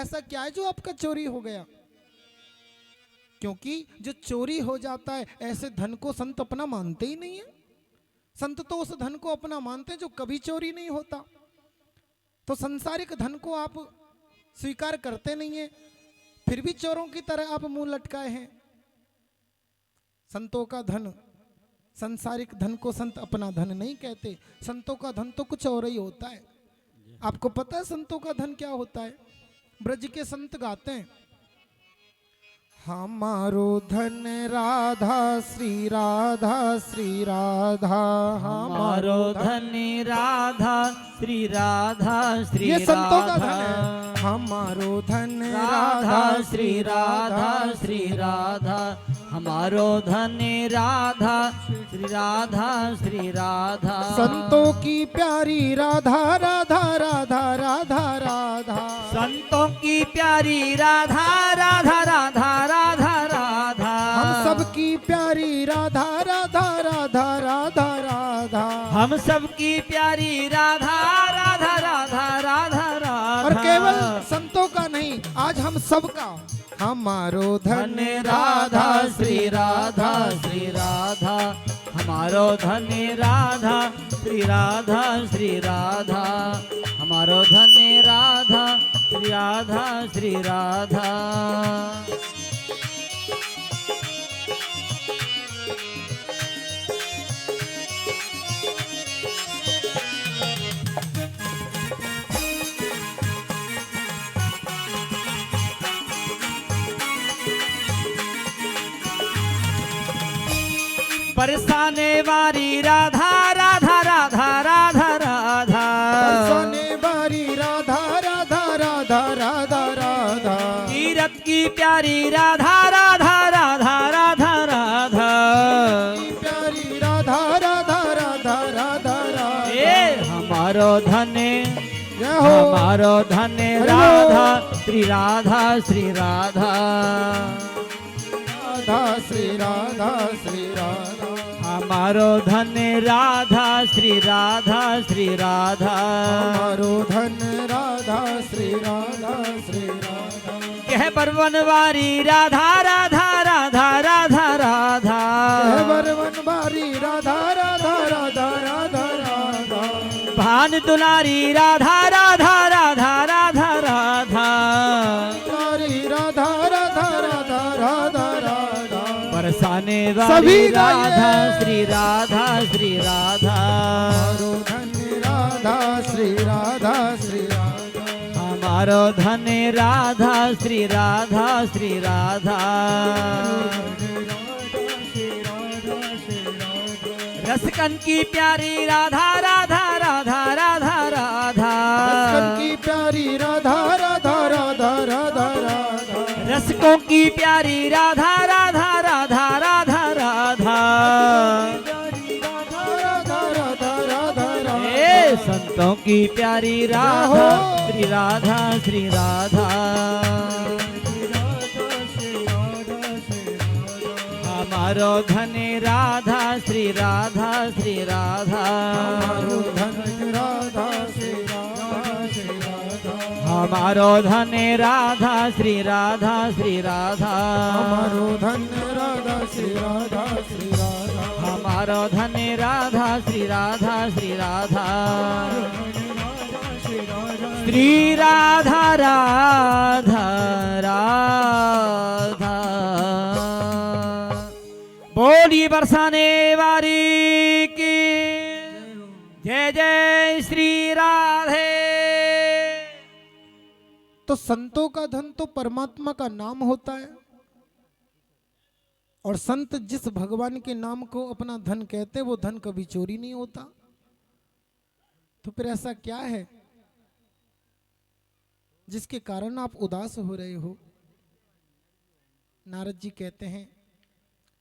ऐसा क्या है जो आपका चोरी हो गया? क्योंकि जो चोरी हो जाता है ऐसे धन को संत अपना मानते ही नहीं है। संत तो उस धन को अपना मानते हैं जो कभी चोरी नहीं होता। तो संसारिक धन को आप स्वीकार करते नहीं है, फिर भी चोरों की तरह आप मुंह लटकाए हैं। संतों का धन, संसारिक धन को संत अपना धन नहीं कहते। संतों का धन तो कुछ और ही होता है। आपको पता है संतों का धन क्या होता है? ब्रज के संत गाते हैं, हमारो धन राधा श्री राधा श्री राधा, हमारो धन राधा श्री राधा श्री ये संतों का धन राधा। है। हमारो धन राधा श्री राधा श्री राधा, हमारो धन राधा श्री राधा श्री राधा। संतों की प्यारी राधा राधा राधा राधा राधा, संतों की प्यारी राधा राधा राधा राधा राधा। हम सबकी प्यारी राधा राधा राधा राधा राधा, हम सबकी प्यारी राधा राधा राधा राधा राधा। और केवल संतों का नहीं, आज हम सबका। हमारो धन राधा श्री राधा श्री राधा, हमारो धन राधा श्री राधा श्री राधा, हमारो धन राधा श्री राधा श्री राधा। बरसाने वाली राधा राधा राधा राधा राधा, बरसाने वाली राधा राधा राधा राधा राधा, तीरथ की प्यारी राधा राधा राधा राधा राधा, प्यारी राधा राधा राधा राधा राधा। ए हमारो धन, जय हो। हमारो धन राधा श्री राधा श्री राधा, राधा श्री राधा श्री राधा, हमारो धन राधा श्री राधा श्री राधा। हमारो धन राधा श्री राधा श्री राधा, कह बरवनवारी राधा राधा राधा राधा राधा, बरवन बारी राधा राधा राधा राधा राधा, भान दुलारी राधा राधा राधा राधा राधा, तारी राधा राधा राधा राधा राधा, बरसाने वाली सभी राधा गाइए। श्री राधा श्री राधा, हमारो धन राधा श्री राधा श्री राधा, हमारो धन राधा श्री राधा श्री राधा। रसकन की प्यारी राधा राधा राधा राधा राधा, रसकन की प्यारी राधा राधा राधा राधा राधा, रसकों की प्यारी राधा राधा राधा राधा राधा। राधा राधा राधा राधा, ए संतों की प्यारी राधा श्री राधा श्री राधा, हमारो धन राधा श्री राधा श्री राधा, हमारो धन राधा श्री राधा श्री राधा, हमारो धन राधा श्री राधा श्री राधा, हमारो धन राधा श्री राधा श्री राधा, हमारो धन राधा श्री राधा श्री राधा। श्री राधा राधा राधा, बोली बरसाने वाली की जय जय श्री राधे। तो संतों का धन तो परमात्मा का नाम होता है, और संत जिस भगवान के नाम को अपना धन कहते वो धन कभी चोरी नहीं होता। तो फिर ऐसा क्या है जिसके कारण आप उदास हो रहे हो? नारद जी कहते हैं,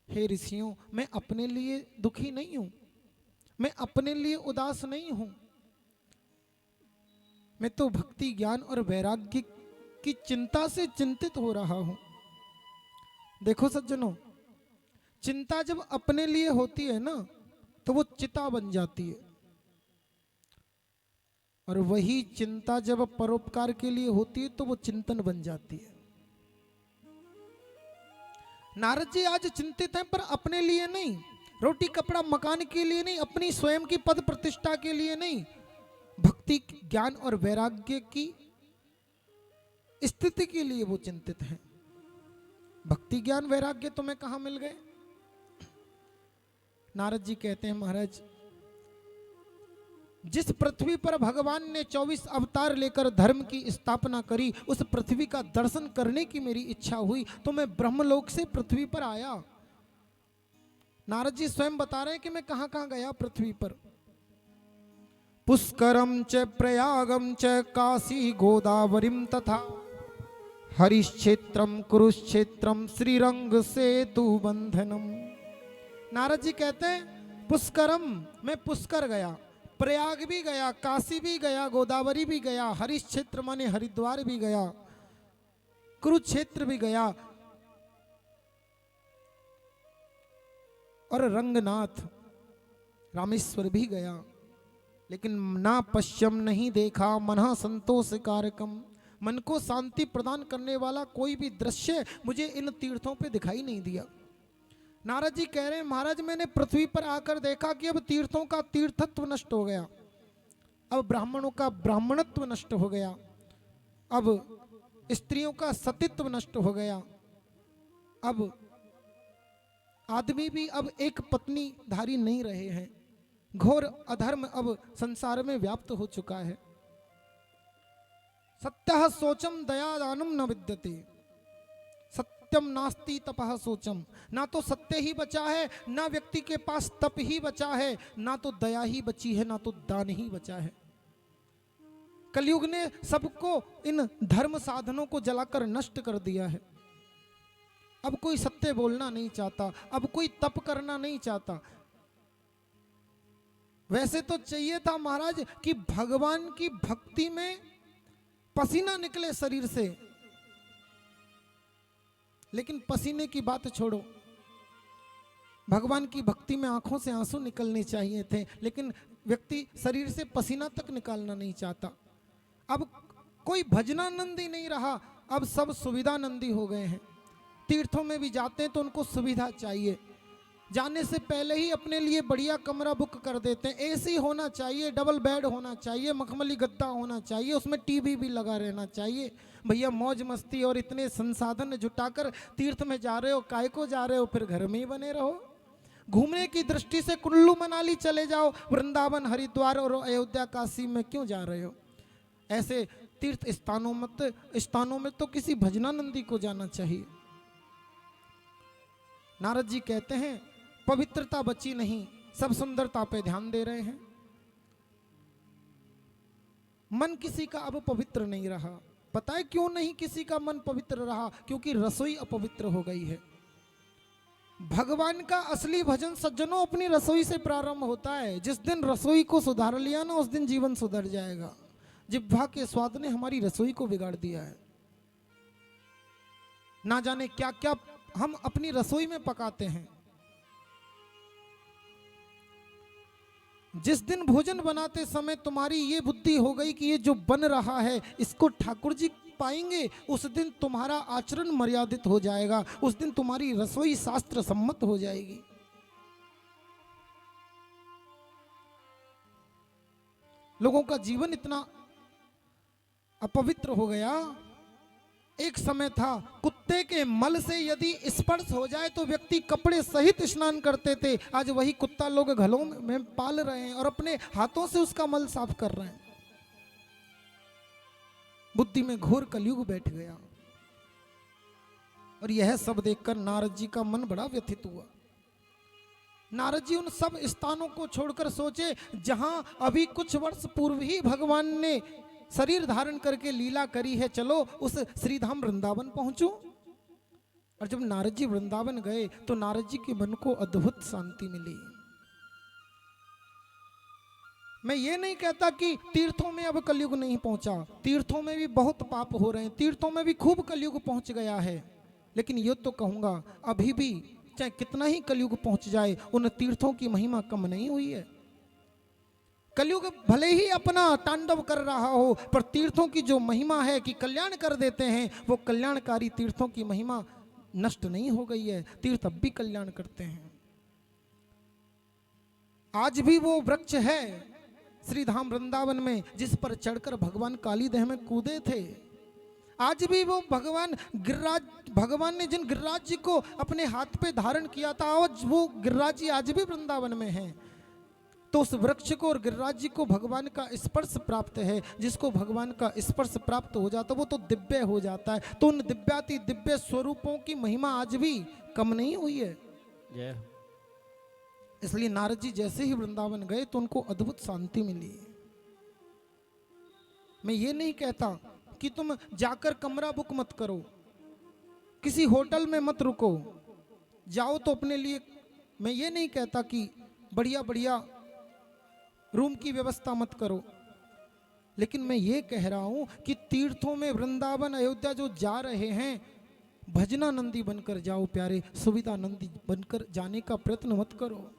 हे ऋषियों, मैं अपने लिए दुखी नहीं हूं, मैं अपने लिए उदास नहीं हूं, मैं तो भक्ति ज्ञान और वैराग्य की चिंता से चिंतित हो रहा हूं। देखो सज्जनों, चिंता जब अपने लिए होती है ना तो वो चिता बन जाती है। और वही चिंता जब परोपकार के लिए होती है तो वो चिंतन बन जाती है। नारद जी आज चिंतित हैं, पर अपने लिए नहीं, रोटी कपड़ा मकान के लिए नहीं, अपनी स्वयं की पद प्रतिष्ठा के लिए नहीं, भक्ति ज्ञान और वैराग्य की स्थिति के लिए वो चिंतित हैं। भक्ति ज्ञान वैराग्य तुम्हें कहां मिल गए? नारद जी कहते हैं, महाराज जिस पृथ्वी पर भगवान ने 24 अवतार लेकर धर्म की स्थापना करी, उस पृथ्वी का दर्शन करने की मेरी इच्छा हुई तो मैं ब्रह्मलोक से पृथ्वी पर आया। नारद जी स्वयं बता रहे हैं कि मैं कहां कहां गया पृथ्वी पर। पुष्करम च प्रयागम च काशी गोदावरीम तथा हरिक्षेत्रम कुरुक्षेत्रम श्रीरंग सेतु बंधनम। नारद जी कहते हैं पुष्करम, मैं पुष्कर गया, प्रयाग भी गया, काशी भी गया, गोदावरी भी गया, हरिक्षेत्र माने हरिद्वार भी गया, कुरुक्षेत्र भी गया और रंगनाथ रामेश्वर भी गया, लेकिन ना पश्चिम नहीं देखा मनः संतोष कारकम। मन को शांति प्रदान करने वाला कोई भी दृश्य मुझे इन तीर्थों पे दिखाई नहीं दिया। नारद जी कह रहे हैं, महाराज मैंने पृथ्वी पर आकर देखा कि अब तीर्थों का तीर्थत्व नष्ट हो गया, अब ब्राह्मणों का ब्राह्मणत्व नष्ट हो गया, अब स्त्रियों का सतीत्व नष्ट हो गया, अब आदमी भी अब एक पत्नी धारी नहीं रहे हैं, घोर अधर्म अब संसार में व्याप्त हो चुका है। सत्यः शोचम दयादानम न विद्यते, सत्यम नास्ति तपः शोचम। ना तो सत्य ही बचा है, ना व्यक्ति के पास तप ही बचा है, ना तो दया ही बची है, ना तो दान ही बचा है। कलयुग ने सबको इन धर्म साधनों को जलाकर नष्ट कर दिया है। अब कोई सत्य बोलना नहीं चाहता, अब कोई तप करना नहीं चाहता। वैसे तो चाहिए था महाराज कि भगवान की भक्ति में पसीना निकले शरीर से, लेकिन पसीने की बात छोड़ो, भगवान की भक्ति में आंखों से आंसू निकलने चाहिए थे, लेकिन व्यक्ति शरीर से पसीना तक निकालना नहीं चाहता। अब कोई भजनानंदी नहीं रहा, अब सब सुविधानंदी हो गए हैं। तीर्थों में भी जाते हैं तो उनको सुविधा चाहिए, जाने से पहले ही अपने लिए बढ़िया कमरा बुक कर देते हैं, एसी होना चाहिए, डबल बेड होना चाहिए, मखमली गद्दा होना चाहिए, उसमें टीवी भी लगा रहना चाहिए। भैया मौज मस्ती और इतने संसाधन जुटाकर तीर्थ में जा रहे हो, काय को जा रहे हो, फिर घर में ही बने रहो। घूमने की दृष्टि से कुल्लू मनाली चले जाओ, वृंदावन हरिद्वार और अयोध्या काशी में क्यों जा रहे हो? ऐसे तीर्थ स्थानों में तो किसी भजनानंदी को जाना चाहिए। नारद जी कहते हैं पवित्रता बची नहीं, सब सुंदरता पे ध्यान दे रहे हैं। मन किसी का अब पवित्र नहीं रहा। पता है क्यों नहीं किसी का मन पवित्र रहा? क्योंकि रसोई अपवित्र हो गई है। भगवान का असली भजन सज्जनों अपनी रसोई से प्रारंभ होता है। जिस दिन रसोई को सुधार लिया ना, उस दिन जीवन सुधर जाएगा। जिह्वा के स्वाद ने हमारी रसोई को बिगाड़ दिया है। ना जाने क्या क्या हम अपनी रसोई में पकाते हैं। जिस दिन भोजन बनाते समय तुम्हारी ये बुद्धि हो गई कि ये जो बन रहा है इसको ठाकुर जी पाएंगे, उस दिन तुम्हारा आचरण मर्यादित हो जाएगा, उस दिन तुम्हारी रसोई शास्त्र सम्मत हो जाएगी। लोगों का जीवन इतना अपवित्र हो गया। एक समय था कुत्ते के मल से यदि स्पर्श हो जाए तो व्यक्ति कपड़े सहित स्नान करते थे। आज वही कुत्ता लोग घरों में पाल रहे हैं और अपने हाथों से उसका मल साफ कर रहे हैं। बुद्धि में घोर कलयुग बैठ गया। और यह सब देखकर नारद जी का मन बड़ा व्यथित हुआ। नारद जी उन सब स्थानों को छोड़कर सोचे जहां अभी कुछ वर्ष पूर्व ही भगवान ने शरीर धारण करके लीला करी है, चलो उस श्रीधाम वृंदावन पहुंचो। और जब नारद जी वृंदावन गए तो नारद जी के मन को अद्भुत शांति मिली। मैं ये नहीं कहता कि तीर्थों में अब कलयुग नहीं पहुंचा, तीर्थों में भी बहुत पाप हो रहे हैं, तीर्थों में भी खूब कलयुग पहुंच गया है। लेकिन ये तो कहूंगा अभी भी चाहे कितना ही कलयुग पहुंच जाए, उन तीर्थों की महिमा कम नहीं हुई है। कलयुग भले ही अपना तांडव कर रहा हो, पर तीर्थों की जो महिमा है कि कल्याण कर देते हैं, वो कल्याणकारी तीर्थों की महिमा नष्ट नहीं हो गई है। तीर्थ अब भी कल्याण करते हैं। आज भी वो वृक्ष है श्री धाम वृंदावन में जिस पर चढ़कर भगवान कालीदेह में कूदे थे। आज भी वो भगवान ने जिन गिरिराज जी को अपने हाथ पे धारण किया था, आज वो गिरिराज जी आज भी वृंदावन में हैं। तो उस वृक्ष को और गिरिराज जी को भगवान का स्पर्श प्राप्त है। जिसको भगवान का स्पर्श प्राप्त हो जाता है वो तो दिव्य हो जाता है। तो उन दिव्याति दिव्य स्वरूपों की महिमा आज भी कम नहीं हुई है। जय। इसलिए नारद जी जैसे ही वृंदावन गए तो उनको अद्भुत शांति मिली। मैं ये नहीं कहता कि तुम जाकर कमरा बुक मत करो, किसी होटल में मत रुको, जाओ तो अपने लिए। मैं ये नहीं कहता कि बढ़िया बढ़िया रूम की व्यवस्था मत करो, लेकिन मैं ये कह रहा हूं कि तीर्थों में वृंदावन अयोध्या जो जा रहे हैं, भजनानंदी बनकर जाओ प्यारे, सुविधानंदी बनकर जाने का प्रयत्न मत करो।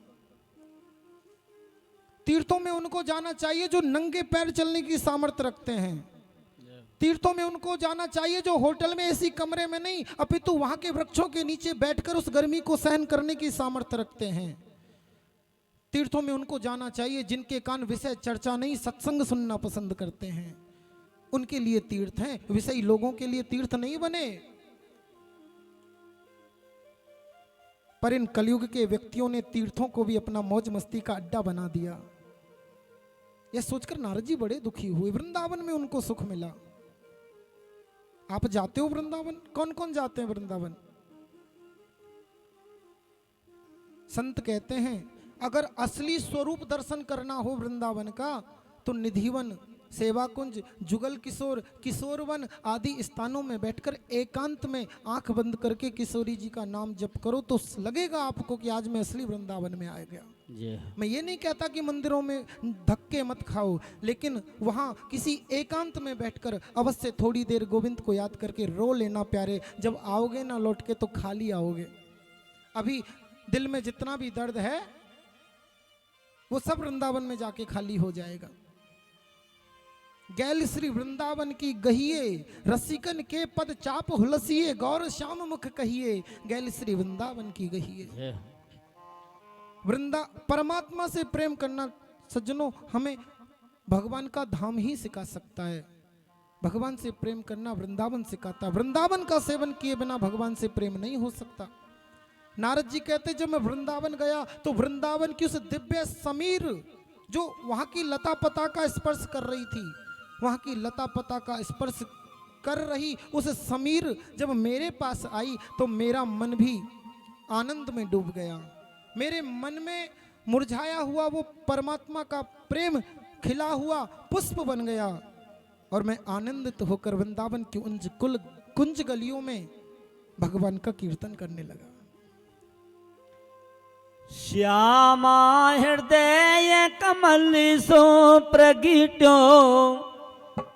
तीर्थों में उनको जाना चाहिए जो नंगे पैर चलने की सामर्थ्य रखते हैं। तीर्थों में उनको जाना चाहिए जो होटल में ऐसी कमरे में नहीं, अपितु वहां के वृक्षों के नीचे बैठकर उस गर्मी को सहन करने की सामर्थ्य रखते हैं। तीर्थों में उनको जाना चाहिए जिनके कान विषय चर्चा नहीं सत्संग सुनना पसंद करते हैं। उनके लिए तीर्थ हैं, विषयी लोगों के लिए तीर्थ नहीं बने। पर इन कलयुग के व्यक्तियों ने तीर्थों को भी अपना मौज मस्ती का अड्डा बना दिया। यह सोचकर नारद जी बड़े दुखी हुए। वृंदावन में उनको सुख मिला। आप जाते हो वृंदावन? कौन कौन जाते हैं वृंदावन? संत कहते हैं अगर असली स्वरूप दर्शन करना हो वृंदावन का तो निधिवन, सेवा कुंज, जुगल किशोर, किशोरवन आदि स्थानों में बैठकर एकांत में आंख बंद करके किशोरी जी का नाम जप करो तो लगेगा आपको कि आज मैं असली वृंदावन में आ गया। मैं ये नहीं कहता कि मंदिरों में धक्के मत खाओ, लेकिन वहां किसी एकांत में बैठकर अवश्य थोड़ी देर गोविंद को याद करके रो लेना प्यारे। जब आओगे ना लौट के तो खाली आओगे। अभी दिल में जितना भी दर्द है वो सब वृंदावन में जाके खाली हो जाएगा। गैल श्री वृंदावन की गहिए, रसिकन के पद चाप हुलसिए, गौर श्याम मुख कहिए, गैल श्री वृंदावन की गहिए। परमात्मा से प्रेम करना सज्जनों हमें भगवान का धाम ही सिखा सकता है। भगवान से प्रेम करना वृंदावन सिखाता है। वृंदावन का सेवन किए बिना भगवान से प्रेम नहीं हो सकता। नारद जी कहते जब मैं वृंदावन गया तो वृंदावन की उस दिव्य समीर जो वहां की लता पता का स्पर्श कर रही थी, वहां की लता पता का स्पर्श कर रही उस समीर जब मेरे पास आई तो मेरा मन भी आनंद में डूब गया। मेरे मन में मुरझाया हुआ वो परमात्मा का प्रेम खिला हुआ पुष्प बन गया और मैं आनंदित होकर वृंदावन की उन कुंज गलियों में भगवान का कीर्तन करने लगा। श्यामा हृदय कमल सो प्रगिट्यो,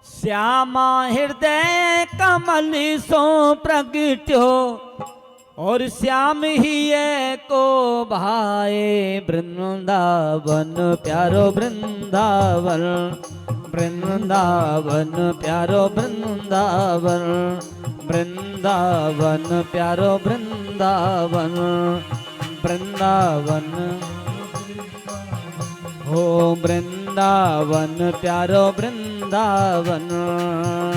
श्यामा हृदय कमल सो प्रगिट्यो, और श्याम ही को भाए वृंदावन प्यारो वृंदावन, वृंदावन प्यारो वृंदावन, वृंदावन प्यारो वृंदावन, वृंदावन हो वृंदावन प्यारो वृंदावन,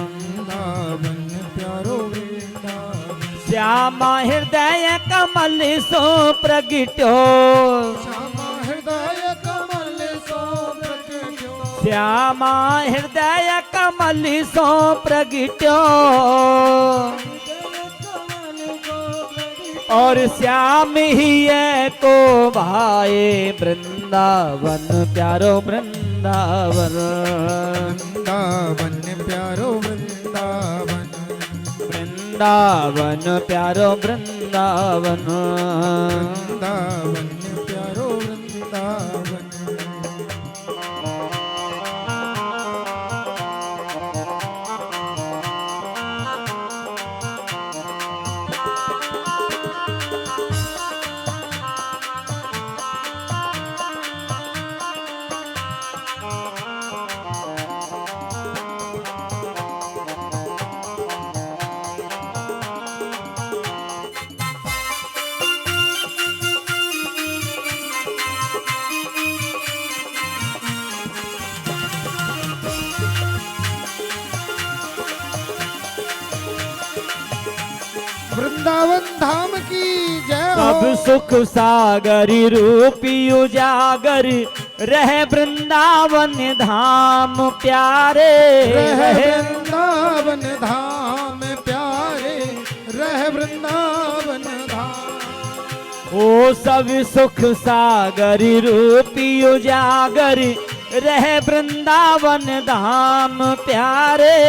वृंदावन प्यारो वृंदावन। श्यामा हृदय कमल सो प्रगिट्यो, श्यामा हृदय कमल सो प्रगिट्यो, श्यामा हृदय कमल सो प्रगिट्यो, और श्याम ही को भाए वृंदावन प्यारो वृंदावन, वृंदावन प्यारो वृंदावन, वृंदावन प्यारो वृंदावन, वृंदावन प्यारो वृंदावन। वृंदावन धाम की जय सब हो। सुख सागरी रूपी उजागर रहे वृंदावन धाम प्यारे रहे वृंदावन धाम प्यारे, रहे वृंदावन धाम। ओ सब सुख सागरी रूपी उजागर रहे वृंदावन धाम प्यारे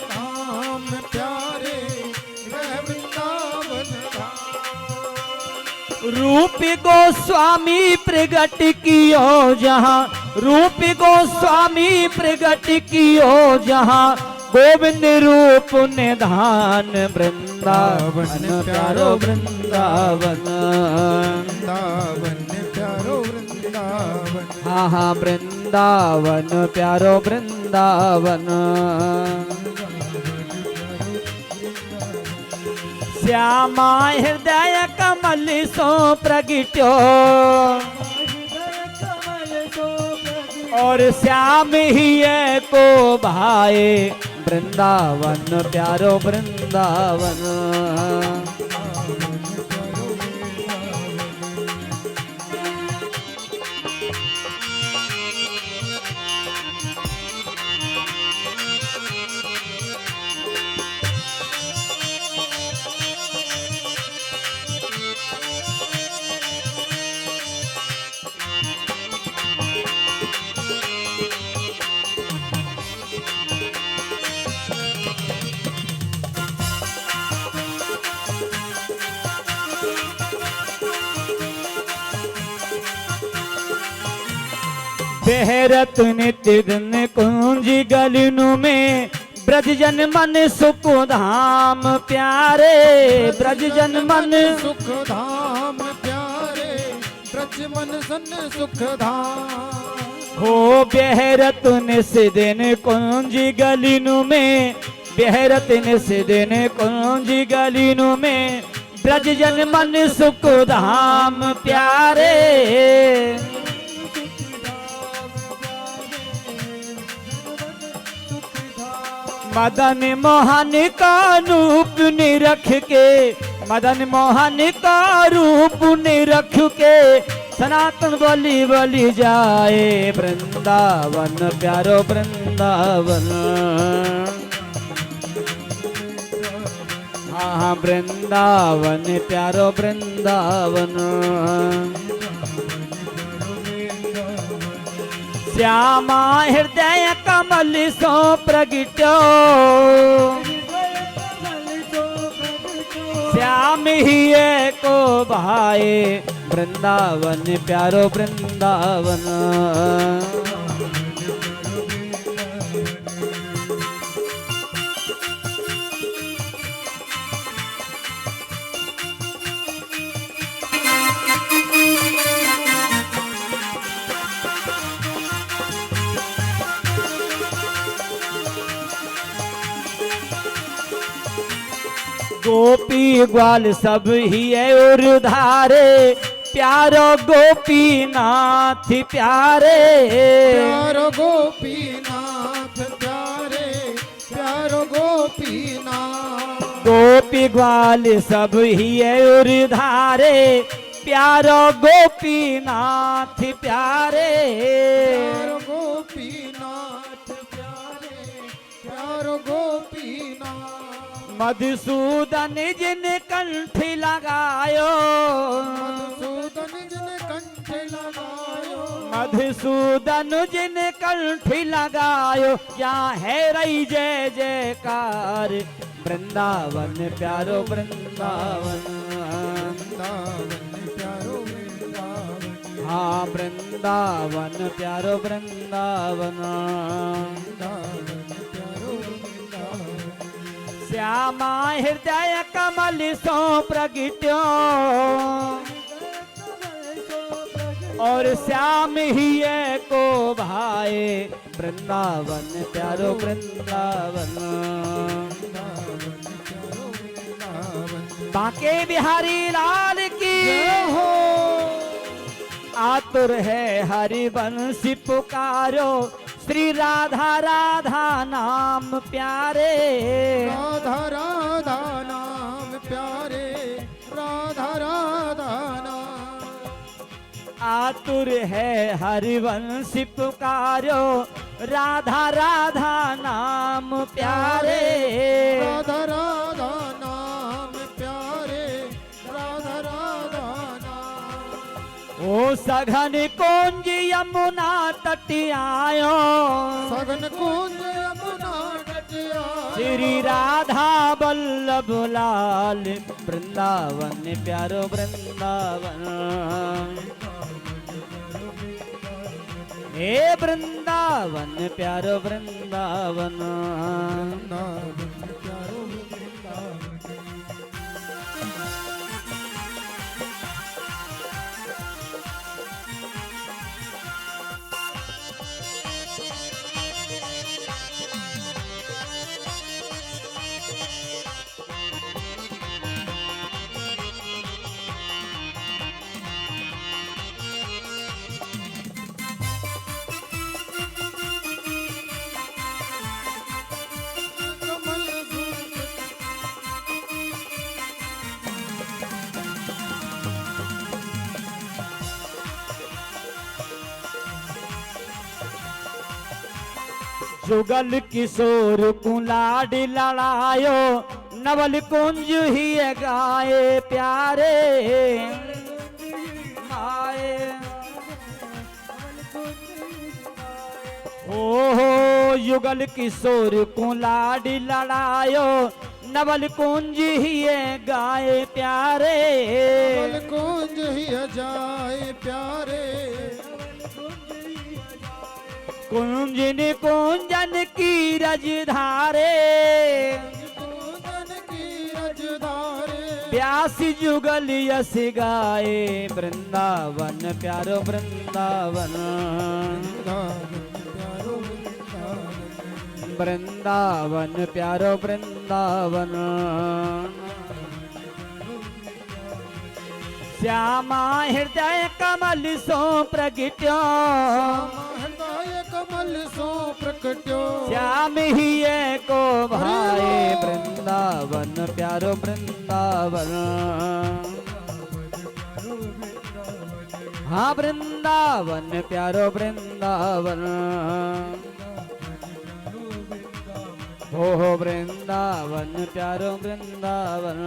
धाम प्यारे, रहे वृंदावन धाम। रूप गोस्वामी प्रगट कियो जहाँ, रूप गोस्वामी प्रगट कियो जहाँ, गोविंद रूप निधान वृंदावन प्यारो वृंदावन। वृंदावन प्यारो वृंदावन, हाँ हाँ वृंदावन प्यारो वृंदावन। श्यामा हृदय कमल सो प्रगट्यो, और श्याम ही को भाए वृंदावन प्यारो वृंदावन। बेहरत नित्य दिन कुंज गलिनु में, ब्रजजन मन सुख धाम प्यारे, ब्रजजन मन सुख धाम प्यारे, ब्रज मन सन सुख धाम। हो बेहरत निस दिन कुंज गलिनु में, बेहरत निस दिन कुंज गलिनु में, ब्रजजन मन सुख धाम प्यारे। मदन मोहन का रूप निरख के, मदन मोहन का रूप निरख के, सनातन बोली बोली जाए वृंदावन प्यारो वृंदावन। हाँ हाँ वृंदावन प्यारो वृंदावन। श्यामा हृदय कमल सो प्रगट्यो, श्याम ही को भाए वृंदावन प्यारो वृंदावन। गोपी ग्वाल सब ही और धारे, प्यारो गोपीनाथ प्यारे, प्यारो गोपीनाथ प्यारे, प्यारो गोपीनाथ। गोपी ग्वाल सब ही और धारे, प्यारो गोपीनाथ प्यारे, प्यारो गोपीनाथ प्यारे, प्यारो गोपीनाथ। मधुसूदन जिन कंठ लगायो, मधुसूदन जिन कंठ लगायो, मधुसूदन जिन कंठ लगायो, यहाँ है रही जय जयकार वृंदावन प्यारो वृंदावन। वृंदावन प्यारो वृंदावन, हाँ वृंदावन प्यारो वृंदावन। वृंदावन प्यारो वृंदावन। श्यामा हृदय कमल सो प्रगट्यो, और श्याम ही को भाए वृंदावन प्यारो वृंदावन। बांके बिहारी लाल की हो, आतुर है हरि बंसी पुकारो, श्री राधा राधा नाम प्यारे, राधा राधा नाम प्यारे, राधा राधा नाम। आतुर है हरिवंश पुकारो, राधा राधा नाम प्यारे, राधा राधा नाम प्यारे, राधा राधा नाम। ओ सघन कुंज यमुना तट आयो, सघन कुंज यमुना तट आयो, श्री राधा वल्लभ लाल वृंदावन प्यारो वृंदावन। हे वृंदावन प्यारो वृंदावन, वृंदावन प्यारो वृंदावन। कमल घुंघट जुगल किशोर कुलाड लड़ायो, नवल कुंज ही गाए प्यारे माए। हो युगल किशोर कुलाड लड़ायो, नवल कुंज ही गाए प्यारे, कमल कुंज ही जाए प्यारे, कुंजन कुंजन की रजधारे, कुंजन की रजधारे। प्यासी जुगल यस गाए, वृंदावन प्यारो वृंदावन, वृंदावन प्यारो वृंदावन। वृंदावन प्यारो वृंदावन। श्यामा हृदय कमल सो प्रगट्यो, हृदय कमल सो प्रकट्यो, श्याम ही को भाए, वृंदावन प्यारो वृंदावन। हाँ वृंदावन प्यारो वृंदावन, हो वृंदावन प्यारो वृंदावन,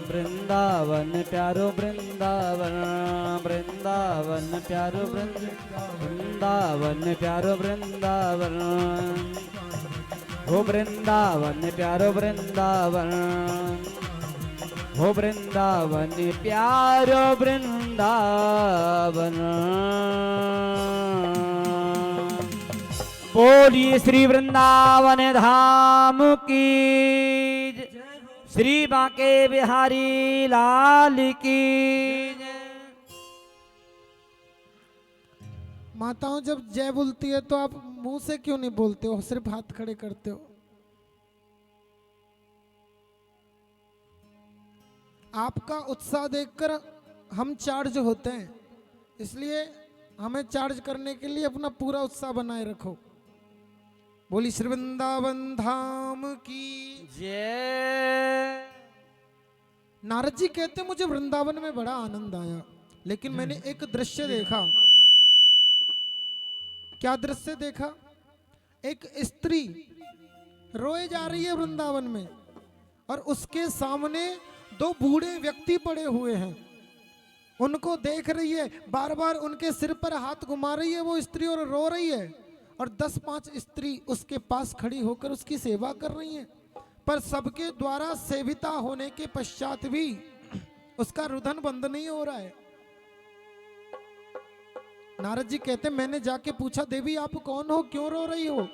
वृंदावन प्यारो वृंदावन, वृंदावन प्यारो वृंदावन प्यारो वृंदावन, हो वृंदावन प्यारो वृंदावन, हो वृंदावन प्यारो वृंदावन। बोलिए श्री वृंदावन धाम की जय, श्री बांके बिहारी लाल की जय। माताओं जब जय बोलती है तो आप मुंह से क्यों नहीं बोलते हो, सिर्फ हाथ खड़े करते हो? आपका उत्साह देखकर हम चार्ज होते हैं, इसलिए हमें चार्ज करने के लिए अपना पूरा उत्साह बनाए रखो। बोली श्री वृंदावन धाम की जय। नारद जी कहते मुझे वृंदावन में बड़ा आनंद आया, लेकिन मैंने एक दृश्य देखा। क्या दृश्य देखा? एक स्त्री रोए जा रही है वृंदावन में, और उसके सामने दो बूढ़े व्यक्ति पड़े हुए हैं, उनको देख रही है, बार बार उनके सिर पर हाथ घुमा रही है वो स्त्री और रो रही है, और 10-5 स्त्री उसके पास खड़ी होकर उसकी सेवा कर रही हैं, पर सबके द्वारा सेविता होने के पश्चात भी उसका रुदन बंद नहीं हो रहा है। नारद जी कहते मैंने जाके पूछा, देवी आप कौन हो, क्यों रो रही हो?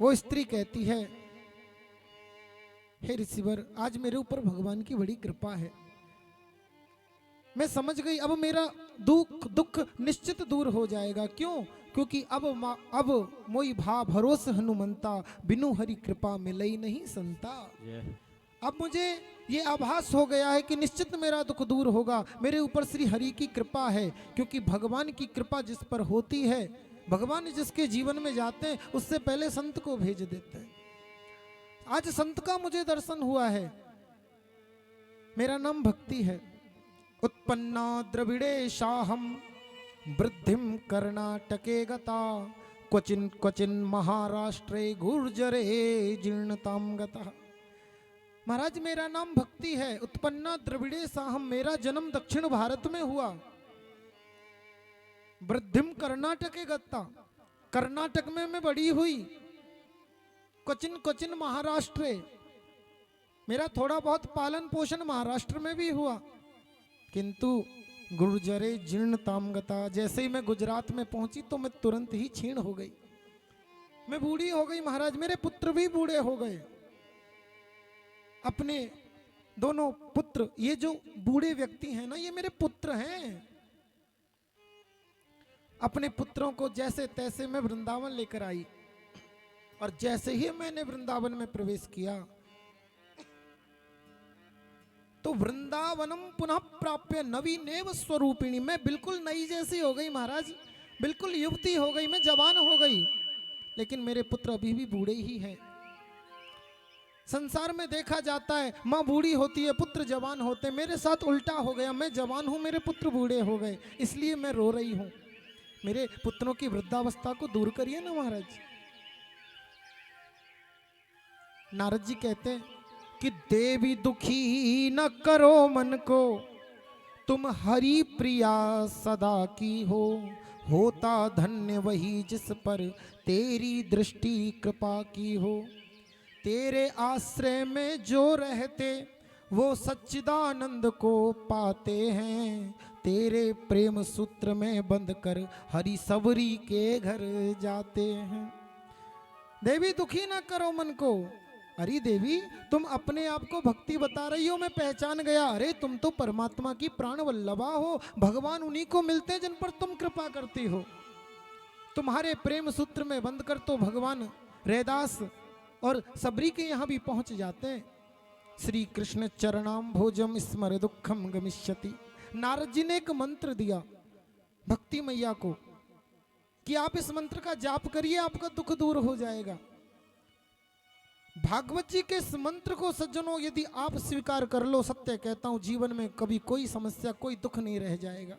वो स्त्री कहती है, हे ऋषिवर, आज मेरे ऊपर भगवान की बड़ी कृपा है। मैं समझ गई, अब मेरा दुख दुख निश्चित दूर हो जाएगा। क्यों? क्योंकि अब मोई भा भरोस हनुमंता, बिनु हरि कृपा मिलई नहीं संता। अब मुझे ये आभास हो गया है कि निश्चित मेरा दुख दूर होगा, मेरे ऊपर श्री हरि की कृपा है। क्योंकि भगवान की कृपा जिस पर होती है, भगवान जिसके जीवन में जाते हैं उससे पहले संत को भेज देते हैं। आज संत का मुझे दर्शन हुआ है। मेरा नाम भक्ति है। उत्पन्ना द्रविड़े शाहम वृद्धिम कर्णाटके गता, क्वचिन क्वचिन महाराष्ट्रे गुर्जरे जीर्णताम गता। महाराज मेरा नाम भक्ति है। उत्पन्ना द्रविड़े साहम, मेरा जन्म दक्षिण भारत में हुआ। वृद्धिम कर्नाटके गता, कर्नाटक में मैं बड़ी हुई। क्वचिन क्वचिन महाराष्ट्र, मेरा थोड़ा बहुत पालन पोषण महाराष्ट्र में भी हुआ। किंतु गुर्जरे जीर्णताम गता, जैसे ही मैं गुजरात में पहुंची तो मैं तुरंत ही क्षीण हो गई, मैं बूढ़ी हो गई। महाराज मेरे पुत्र भी बूढ़े हो गए। अपने दोनों पुत्र, ये जो बूढ़े व्यक्ति हैं ना, ये मेरे पुत्र हैं। अपने पुत्रों को जैसे तैसे मैं वृंदावन लेकर आई, और जैसे ही मैंने वृंदावन में प्रवेश किया तो वृंदावनम पुनः प्राप्य नवीनेव स्वरूपिणी, मैं बिल्कुल नई जैसी हो गई महाराज, बिल्कुल युवती हो गई, मैं जवान हो गई। लेकिन मेरे पुत्र अभी भी बूढ़े ही हैं। संसार में देखा जाता है माँ बूढ़ी होती है, पुत्र जवान होते। मेरे साथ उल्टा हो गया, मैं जवान हूं, मेरे पुत्र बूढ़े हो गए, इसलिए मैं रो रही हूं। मेरे पुत्रों की वृद्धावस्था को दूर करिए ना महाराज। नारद जी कहते हैं कि देवी दुखी न करो मन को, तुम हरि प्रिया सदा की हो। होता धन्य वही जिस पर तेरी दृष्टि कृपा की हो। तेरे आश्रय में जो रहते वो सच्चिदानंद को पाते हैं। तेरे प्रेम सूत्र में बंध कर हरि सबरी के घर जाते हैं। देवी दुखी ना करो मन को। अरे देवी तुम अपने आप को भक्ति बता रही हो, मैं पहचान गया। अरे तुम तो परमात्मा की प्राण वल्लभा हो, भगवान उन्हीं को मिलते जिन पर तुम कृपा करती हो। तुम्हारे प्रेम सूत्र में बंध कर तो भगवान रैदास और सबरी के यहाँ भी पहुंच जाते हैं। श्री कृष्ण चरणाम भोजम स्मर दुखम गमिष्यति। नारद जी ने एक मंत्र दिया भक्ति मैया को कि आप इस मंत्र का जाप करिए, आपका दुख दूर हो जाएगा। भागवत जी के इस मंत्र को सज्जनों यदि आप स्वीकार कर लो, सत्य कहता हूं जीवन में कभी कोई समस्या कोई दुख नहीं रह जाएगा।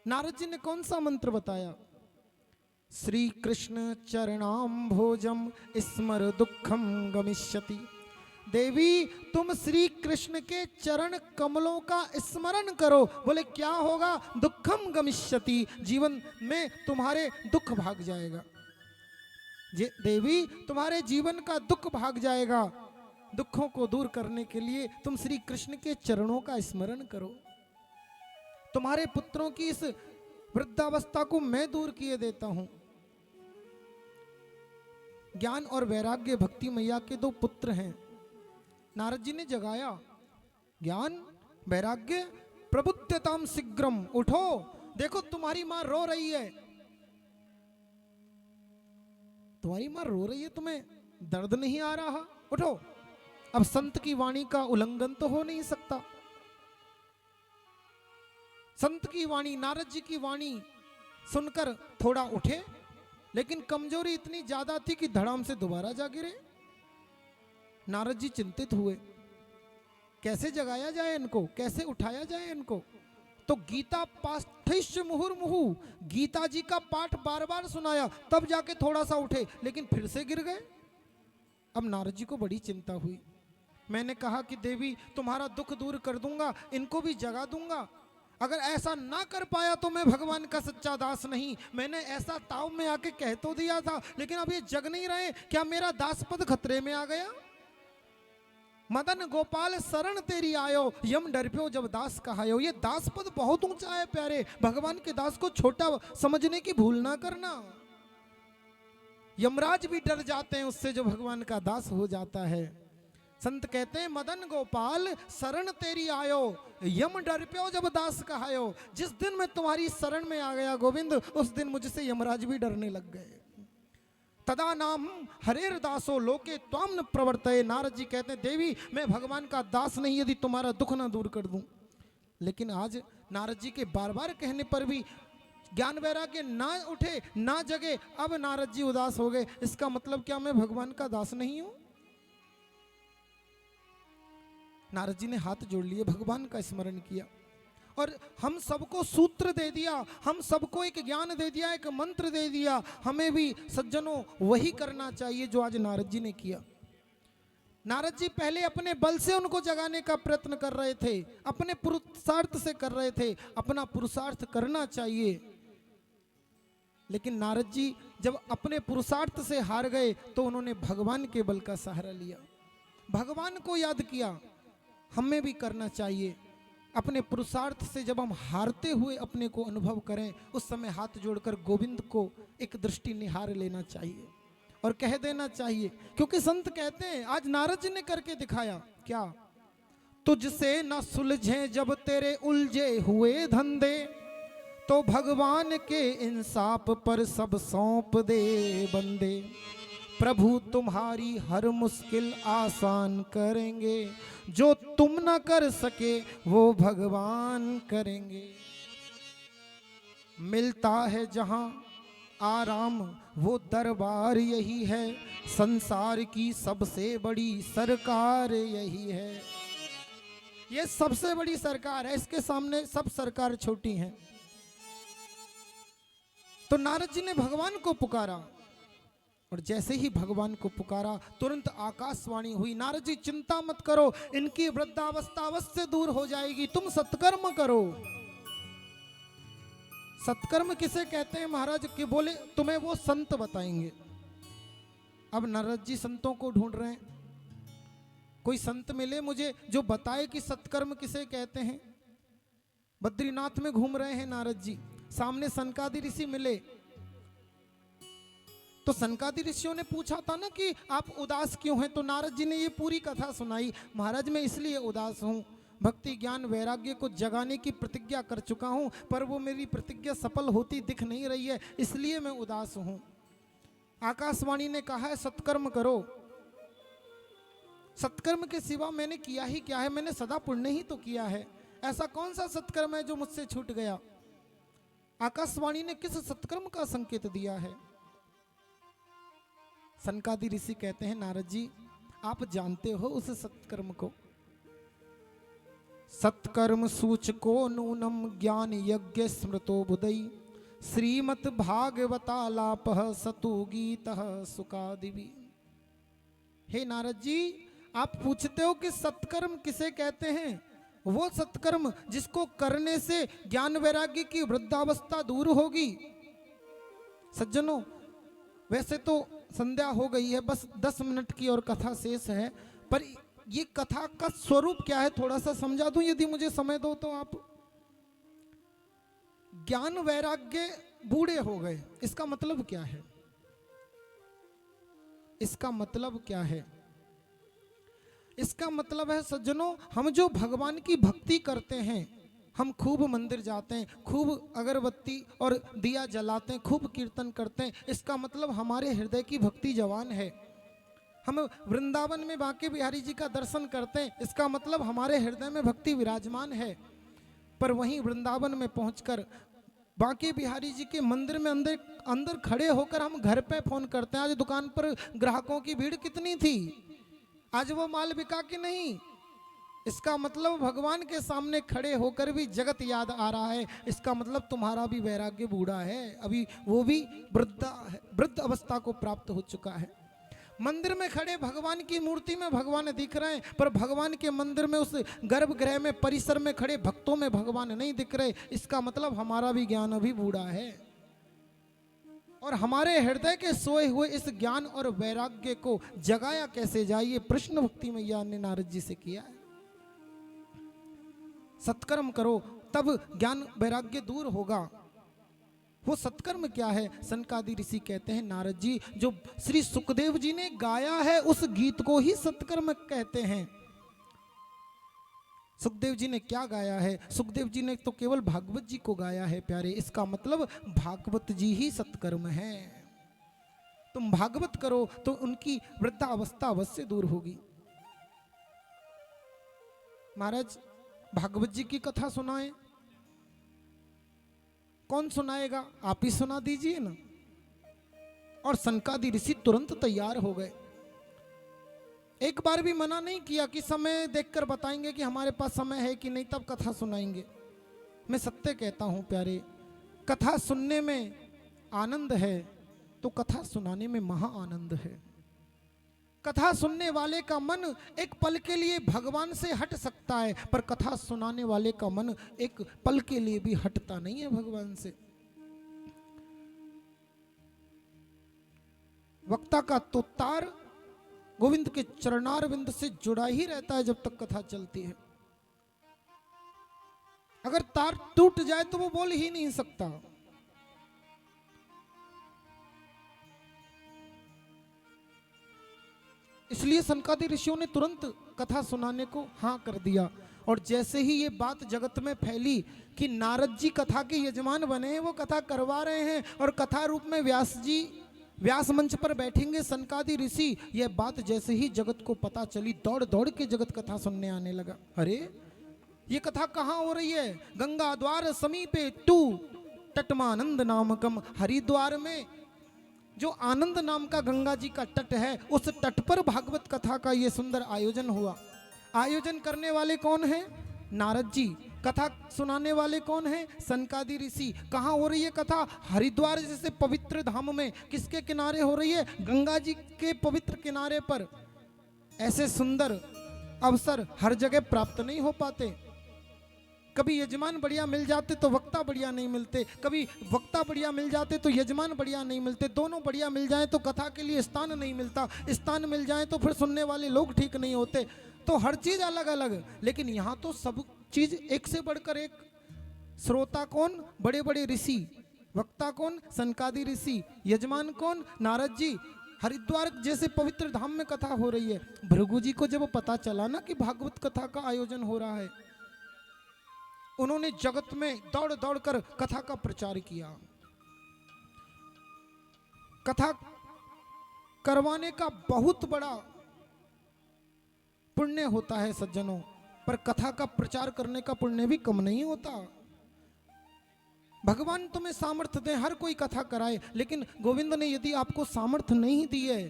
नारद जी ने कौन सा मंत्र बताया? श्री कृष्ण चरणाम भोजम स्मर दुखम गमिष्यति। देवी तुम श्री कृष्ण के चरण कमलों का स्मरण करो। बोले क्या होगा? दुखम गमिष्यति, जीवन में तुम्हारे दुख भाग जाएगा। देवी तुम्हारे जीवन का दुख भाग जाएगा। दुखों को दूर करने के लिए तुम श्री कृष्ण के चरणों का स्मरण करो। तुम्हारे पुत्रों की इस वृद्धावस्था को मैं दूर किए देता हूं। ज्ञान और वैराग्य भक्ति मैया के दो पुत्र हैं। नारद जी ने जगाया, ज्ञान वैराग्य प्रबुद्धताम शीघ्रम, उठो। देखो तुम्हारी मां रो रही है, तुम्हारी मां रो रही है, तुम्हें दर्द नहीं आ रहा? उठो। अब संत की वाणी का उल्लंघन तो हो नहीं सकता। संत की वाणी, नारद जी की वाणी सुनकर थोड़ा उठे, लेकिन कमजोरी इतनी ज्यादा थी कि धड़ाम से दोबारा जा गिरे। नारद जी चिंतित हुए, कैसे जगाया जाए इनको, कैसे उठाया जाए इनको। तो गीता पाठ्य मुहुर्मुहु, गीता जी का पाठ बार बार सुनाया, तब जाके थोड़ा सा उठे, लेकिन फिर से गिर गए। अब नारद जी को बड़ी चिंता हुई। मैंने कहा कि देवी तुम्हारा दुख दूर कर दूंगा, इनको भी जगा दूंगा। अगर ऐसा ना कर पाया तो मैं भगवान का सच्चा दास नहीं। मैंने ऐसा ताव में आके कह तो दिया था, लेकिन अब ये जग नहीं रहे। क्या मेरा दासपद खतरे में आ गया? मदन गोपाल शरण तेरी आयो, यम डरप्यो जब दास कहायो। ये दास पद बहुत ऊंचा है प्यारे, भगवान के दास को छोटा समझने की भूल ना करना। यमराज भी डर जाते हैं उससे जो भगवान का दास हो जाता है। संत कहते हैं मदन गोपाल शरण तेरी आयो, यम डर प्यो जब दास कहायो। जिस दिन मैं तुम्हारी शरण में आ गया गोविंद, उस दिन मुझसे यमराज भी डरने लग गए। तदा नाम हरेर दासो लोके त्वाम न प्रवर्तये। नारद जी कहते हैं देवी मैं भगवान का दास नहीं यदि तुम्हारा दुख ना दूर कर दूं। लेकिन आज नारद जी के बार बार कहने पर भी ज्ञान वैराग्य ना उठे ना जगे। अब नारद जी उदास हो गए। इसका मतलब क्या मैं भगवान का दास नहीं हूं? नारद जी ने हाथ जोड़ लिए, भगवान का स्मरण किया और हम सबको सूत्र दे दिया, हम सबको एक ज्ञान दे दिया, एक मंत्र दे दिया। हमें भी सज्जनों वही करना चाहिए जो आज नारद जी ने किया। नारद जी पहले अपने बल से उनको जगाने का प्रयत्न कर रहे थे, अपने पुरुषार्थ से कर रहे थे। अपना पुरुषार्थ करना चाहिए, लेकिन नारद जी जब अपने पुरुषार्थ से हार गए तो उन्होंने भगवान के बल का सहारा लिया, भगवान को याद किया। हमें भी करना चाहिए। अपने पुरुषार्थ से जब हम हारते हुए अपने को अनुभव करें, उस समय हाथ जोड़कर गोविंद को एक दृष्टि निहार लेना चाहिए और कह देना चाहिए। क्योंकि संत कहते हैं, आज नारद जी ने करके दिखाया क्या, तुझसे न सुलझे जब तेरे उलझे हुए धंधे, तो भगवान के इंसाफ पर सब सौंप दे बंदे। प्रभु तुम्हारी हर मुश्किल आसान करेंगे, जो तुम न कर सके वो भगवान करेंगे। मिलता है जहां आराम वो दरबार यही है, संसार की सबसे बड़ी सरकार यही है। ये सबसे बड़ी सरकार है, इसके सामने सब सरकार छोटी हैं। तो नारद जी ने भगवान को पुकारा और जैसे ही भगवान को पुकारा तुरंत आकाशवाणी हुई, नारद जी चिंता मत करो, इनकी वृद्धावस्था अवश्य दूर हो जाएगी, तुम सत्कर्म करो। सत्कर्म किसे कहते हैं महाराज? के बोले तुम्हें वो संत बताएंगे। अब नारद जी संतों को ढूंढ रहे हैं, कोई संत मिले मुझे जो बताए कि सत्कर्म किसे कहते हैं। बद्रीनाथ में घूम रहे हैं नारद जी, सामने सनकादि ऋषि मिले। तो सनकादि ऋषियों ने पूछा था ना कि आप उदास क्यों हैं, तो नारद जी ने ये पूरी कथा सुनाई। महाराज मैं इसलिए उदास हूँ, भक्ति ज्ञान वैराग्य को जगाने की प्रतिज्ञा कर चुका हूँ, पर वो मेरी प्रतिज्ञा सफल होती दिख नहीं रही है, इसलिए मैं उदास हूँ। आकाशवाणी ने कहा है सत्कर्म करो। सत्कर्म के सिवा मैंने किया ही क्या है? मैंने सदा पुण्य ही तो किया है। ऐसा कौन सा सत्कर्म है जो मुझसे छूट गया? आकाशवाणी ने किस सत्कर्म का संकेत दिया है? सनकादि ऋषि कहते हैं नारद जी आप जानते हो उस सत्कर्म को। सत्कर्म सूचको नूनम ज्ञान यज्ञ स्मृतो बुधई, श्रीमत भागवतालाप सतु गीत सुकादिवी। हे नारद जी आप पूछते हो कि सत्कर्म किसे कहते हैं? वो सत्कर्म जिसको करने से ज्ञान वैराग्य की वृद्धावस्था दूर होगी। सज्जनों वैसे तो संध्या हो गई है, बस 10 मिनट की और कथा शेष है, पर ये कथा का स्वरूप क्या है थोड़ा सा समझा दूं यदि मुझे समय दो तो आप। ज्ञान वैराग्य बूढ़े हो गए, इसका मतलब क्या है? इसका मतलब क्या है? इसका मतलब है सज्जनों हम जो भगवान की भक्ति करते हैं, हम खूब मंदिर जाते हैं, खूब अगरबत्ती और दिया जलाते हैं, खूब कीर्तन करते हैं, इसका मतलब हमारे हृदय की भक्ति जवान है। हम वृंदावन में बांके बिहारी जी का दर्शन करते हैं, इसका मतलब हमारे हृदय में भक्ति विराजमान है। पर वहीं वृंदावन में पहुंचकर बांके बिहारी जी के मंदिर में अंदर खड़े होकर हम घर पे फोन करते हैं, आज दुकान पर ग्राहकों की भीड़ कितनी थी, आज वो माल बिका कि नहीं। इसका मतलब भगवान के सामने खड़े होकर भी जगत याद आ रहा है, इसका मतलब तुम्हारा भी वैराग्य बूढ़ा है, अभी वो भी वृद्ध अवस्था को प्राप्त हो चुका है। मंदिर में खड़े भगवान की मूर्ति में भगवान दिख रहे हैं, पर भगवान के मंदिर में उस गर्भगृह में परिसर में खड़े भक्तों में भगवान नहीं दिख रहे, इसका मतलब हमारा भी ज्ञान अभी बूढ़ा है। और हमारे हृदय के सोए हुए इस ज्ञान और वैराग्य को जगाया कैसे जाए, ये प्रश्न भक्ति मैया ने नारद जी से किया है। सत्कर्म करो तब ज्ञान वैराग्य दूर होगा। वो सत्कर्म क्या है? सनकादि ऋषि कहते हैं नारद जी, जो श्री सुखदेव जी ने गाया है उस गीत को ही सत्कर्म कहते हैं। सुखदेव जी ने क्या गाया है? सुखदेव जी ने तो केवल भागवत जी को गाया है प्यारे। इसका मतलब भागवत जी ही सत्कर्म है। तुम भागवत करो तो उनकी वृद्धावस्था अवश्य दूर होगी। महाराज भागवत जी की कथा सुनाए, कौन सुनाएगा? आप ही सुना दीजिए ना। और सनकादि ऋषि तुरंत तैयार हो गए। एक बार भी मना नहीं किया कि समय देखकर बताएंगे कि हमारे पास समय है कि नहीं, तब कथा सुनाएंगे। मैं सत्य कहता हूं प्यारे, कथा सुनने में आनंद है तो कथा सुनाने में महा आनंद है। कथा सुनने वाले का मन एक पल के लिए भगवान से हट सकता है, पर कथा सुनाने वाले का मन एक पल के लिए भी हटता नहीं है भगवान से। वक्ता का तो तार गोविंद के चरणारविंद से जुड़ा ही रहता है जब तक कथा चलती है। अगर तार टूट जाए तो वो बोल ही नहीं सकता। इसलिए सनकादि ऋषियों ने तुरंत कथा सुनाने को हाँ कर दिया। और जैसे ही ये बात जगत में फैली कि नारद जी कथा के यजमान बने हैं, वो कथा करवा रहे हैं और कथा रूप में व्यास जी व्यास मंच पर बैठेंगे सनकादि ऋषि, यह बात जैसे ही जगत को पता चली, दौड़ दौड़ के जगत कथा सुनने आने लगा। अरे ये कथा कहाँ हो रही है? गंगा द्वार समीपे टू तटमानंद नामकम, हरिद्वार में जो आनंद नाम का गंगा जी का तट है, उस तट पर भागवत कथा का ये सुंदर आयोजन हुआ। आयोजन करने वाले कौन है? नारद जी। कथा सुनाने वाले कौन है? सनकादि ऋषि। कहाँ हो रही है कथा? हरिद्वार जैसे पवित्र धाम में। किसके किनारे हो रही है? गंगा जी के पवित्र किनारे पर। ऐसे सुंदर अवसर हर जगह प्राप्त नहीं हो पाते। कभी यजमान बढ़िया मिल जाते तो वक्ता बढ़िया नहीं मिलते, कभी वक्ता बढ़िया मिल जाते तो यजमान बढ़िया नहीं मिलते, दोनों बढ़िया मिल जाए तो कथा के लिए स्थान नहीं मिलता, स्थान मिल जाए तो फिर सुनने वाले लोग ठीक नहीं होते। तो हर चीज अलग अलग, लेकिन यहाँ तो सब चीज एक से बढ़कर एक। श्रोता कौन? बड़े बड़े ऋषि। वक्ता कौन? सनकादि ऋषि। यजमान कौन? नारद जी। हरिद्वार जैसे पवित्र धाम में कथा हो रही है। भृगु जी को जब पता चला ना कि भागवत कथा का आयोजन हो रहा है, उन्होंने जगत में दौड़ दौड़ कर कथा का प्रचार किया। कथा करवाने का बहुत बड़ा पुण्य होता है सज्जनों, पर कथा का प्रचार करने का पुण्य भी कम नहीं होता। भगवान तुम्हें सामर्थ्य दे, हर कोई कथा कराए, लेकिन गोविंद ने यदि आपको सामर्थ्य नहीं दी है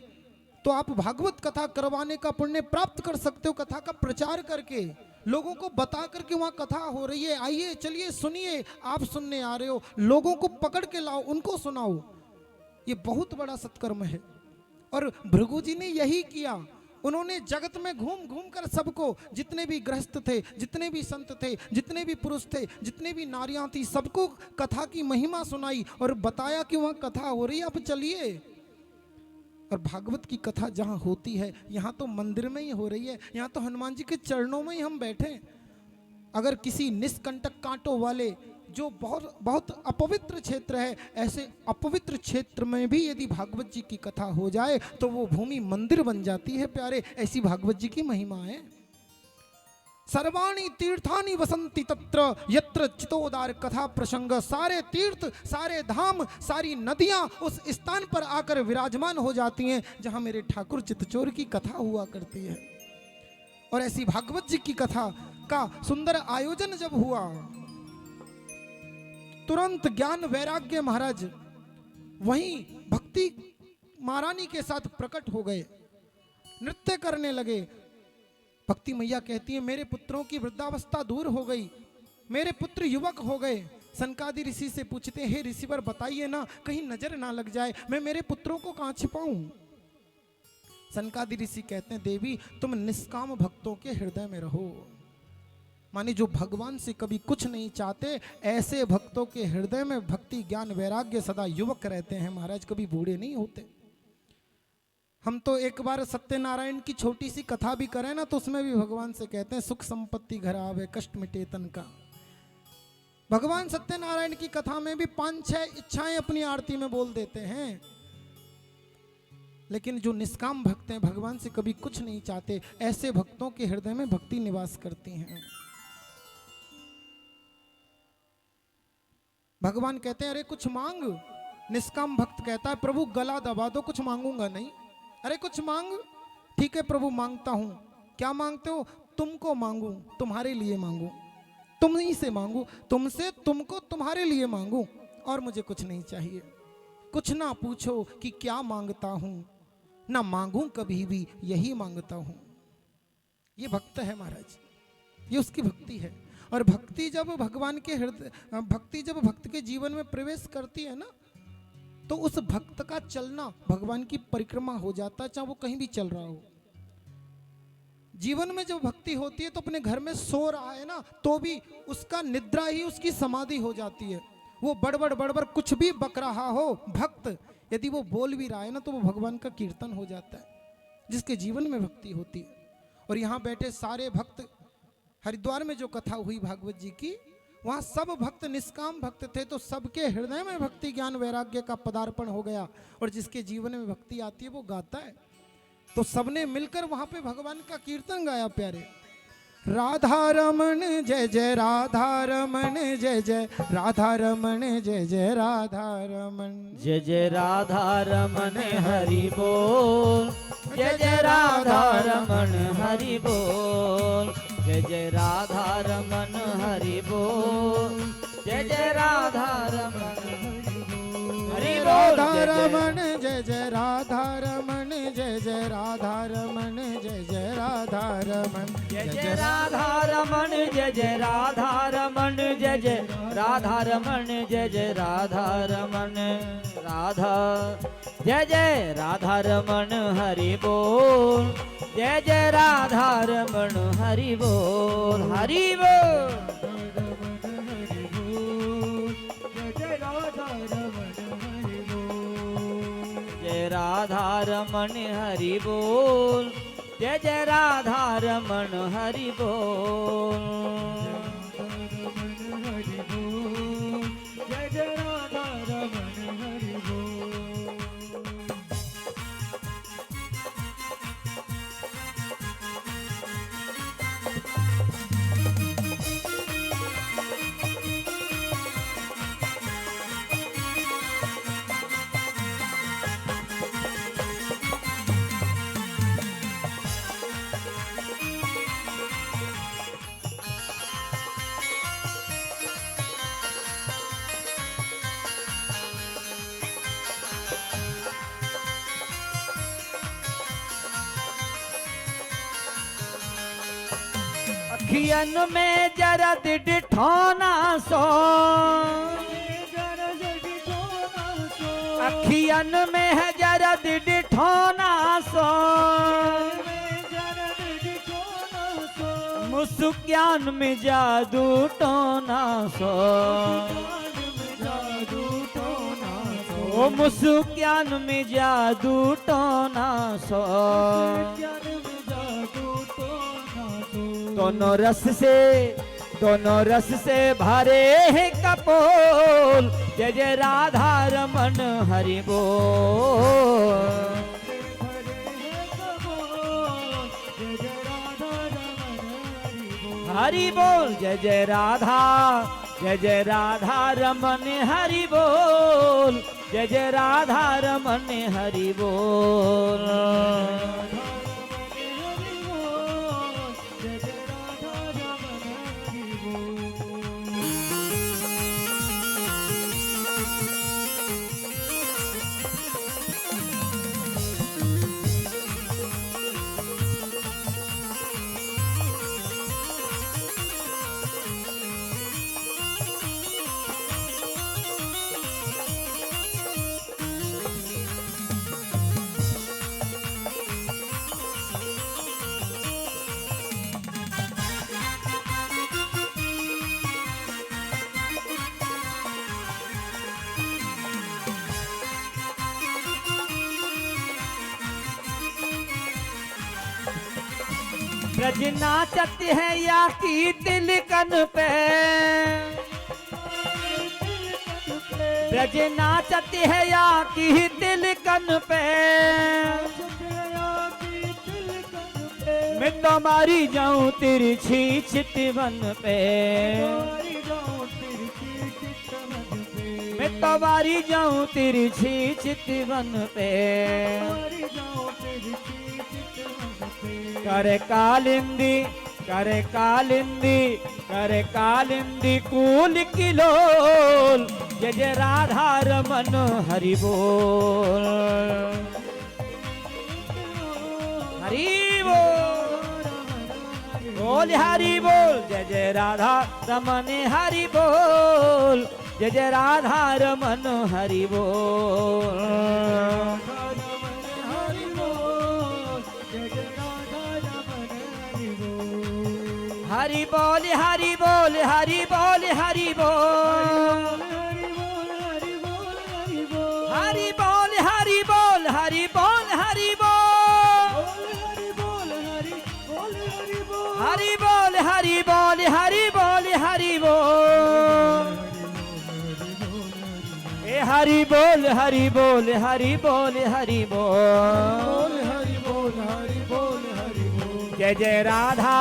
तो आप भागवत कथा करवाने का पुण्य प्राप्त कर सकते हो। कथा का प्रचार करके, लोगों को बता करके वहां कथा हो रही है, आइए चलिए सुनिए, आप सुनने आ रहे हो, लोगों को पकड़ के लाओ, उनको सुनाओ, ये बहुत बड़ा सत्कर्म है। और भृगु जी ने यही किया। उन्होंने जगत में घूम घूम कर सबको, जितने भी गृहस्थ थे, जितने भी संत थे, जितने भी पुरुष थे, जितने भी नारियां थी, सबको कथा की महिमा सुनाई और बताया कि वहां कथा हो रही है, अब चलिए। और भागवत की कथा जहां होती है, यहाँ तो मंदिर में ही हो रही है, यहाँ तो हनुमान जी के चरणों में ही हम बैठे। अगर किसी निष्कंटक कांटों वाले जो बहुत बहुत अपवित्र क्षेत्र है, ऐसे अपवित्र क्षेत्र में भी यदि भागवत जी की कथा हो जाए तो वो भूमि मंदिर बन जाती है प्यारे। ऐसी भागवत जी की महिमा है। सर्वाणी तीर्थानि वसंति तत्र यत्र चितोदार कथा प्रसंग। सारे तीर्थ, सारे धाम, सारी नदियां उस स्थान पर आकर विराजमान हो जाती हैं जहां मेरे ठाकुर चितचोर की कथा हुआ करती है। और ऐसी भागवत जी की कथा का सुंदर आयोजन जब हुआ, तुरंत ज्ञान वैराग्य महाराज वहीं भक्ति महारानी के साथ प्रकट हो गए, नृत्य करने लगे। भक्ति मैया कहती है, मेरे पुत्रों की वृद्धावस्था दूर हो गई, मेरे पुत्र युवक हो गए। सनकादि ऋषि से पूछते हैं, हे ऋषिवर बताइए ना, कहीं नजर ना लग जाए, मैं मेरे पुत्रों को कहां छिपाऊं? सनकादि ऋषि कहते हैं, देवी तुम निष्काम भक्तों के हृदय में रहो। माने जो भगवान से कभी कुछ नहीं चाहते, ऐसे भक्तों के हृदय में भक्ति ज्ञान वैराग्य सदा युवक रहते हैं महाराज, कभी बूढ़े नहीं होते। हम तो एक बार सत्यनारायण की छोटी सी कथा भी करें ना, तो उसमें भी भगवान से कहते हैं, सुख संपत्ति घर आवे कष्ट मिटे तन का। भगवान सत्यनारायण की कथा में भी 5-6 इच्छाएं अपनी आरती में बोल देते हैं, लेकिन जो निष्काम भक्त हैं भगवान से कभी कुछ नहीं चाहते, ऐसे भक्तों के हृदय में भक्ति निवास करती हैं। भगवान कहते हैं अरे कुछ मांग। निष्काम भक्त कहता है प्रभु गला दबा दो, कुछ मांगूंगा नहीं। अरे कुछ मांग। ठीक है प्रभु मांगता हूं। क्या मांगते हो? तुमको मांगू, तुम्हारे लिए मांगू, तुम ही से मांगू, तुमसे, तुमको, तुम्हारे लिए मांगू, और मुझे कुछ नहीं चाहिए। कुछ ना पूछो कि क्या मांगता हूं, ना मांगू कभी भी, यही मांगता हूं। ये भक्त है महाराज, ये उसकी भक्ति है। और भक्ति जब भगवान के हृदय, भक्ति जब भक्त के जीवन में प्रवेश करती है ना, तो उस भक्त का चलना भगवान की परिक्रमा हो जाता है, चाहे वो कहीं भी चल रहा हो। जीवन में जब भक्ति होती है तो अपने घर में सो रहा है ना, तो भी उसका निद्रा ही उसकी समाधि हो जाती है। वो बड़बड़ कुछ भी बक रहा हो, भक्त यदि वो बोल भी रहा है ना, तो वो भगवान का कीर्तन हो जाता है, जिसके जीवन में भक्ति होती है। और यहाँ बैठे सारे भक्त, हरिद्वार में जो कथा हुई भागवत जी की, वहाँ सब भक्त निष्काम भक्त थे, तो सबके हृदय में भक्ति ज्ञान वैराग्य का पदार्पण हो गया। और जिसके जीवन में भक्ति आती है वो गाता है। तो सबने मिलकर वहां पे भगवान का कीर्तन गाया प्यारे। राधा रमण जय जय राधा रमण जय जय राधा रमण जय जय राधा रमण जय जय राधा रमण हरि बोल, जय जय राधा रमण हरि बोल, जय जय राधा रमण हरि बोल, जय जय राधा रमण हरि बोल, राधा रमण जय जय राधा रमण जय जय राधा रमण जय जय राधा रमण जय जय राधा रमण जय जय राधा रमण जय जय राधा रमण जय जय राधा रमण राधा जय जय राधा रमण हरि बोल, जय जय राधा रमण हरि बोल, हरि बोल। राधा रमण हरि बोल, जय जय राधा रमण हरि बोल, जय जय राधा रमण हरि बोल। अखियन में जरद डिठोना सो, अखियन में है जरद डिठोना सो, मुस्कान में जादू टोना सो, ओ मुस्कान में जादू टोना सो। दोनों रस से भरे हैं कपोल, जय जय राधा रमण हरि बोल, हरि बोल, जय जय राधा रमण हरि बोल, जय जय राधा रमण हरि बोल। ब्रज नाचत है या की तिलकन पे, ब्रज नाचती है या की तिलकन पे, मैं तो मारी जाऊं तिरछी चितवन पे, मैं तो मारी जाऊं तिरछी चितवन पे। करे कालिंदी करे कालिंदी करे कालिंदी कूल किलोल, जय जय राधा रमन हरि बोल, हरि बोल, बोल हरि बोल, जय जय राधा रमन हरि बोल, जय जय राधा रमन हरि बोल। हरि बोल हरि बोल हरि बोल हरि बोल, हरि बोल हरि बोल हरि बोल हरि बोल, हरि बोल हरि बोल हरि बोल हरि बोल, ए हरि बोल हरि बोल हरि बोल हरि बोल, हरि बोल हरि बोल हरि बोल। जय जय राधा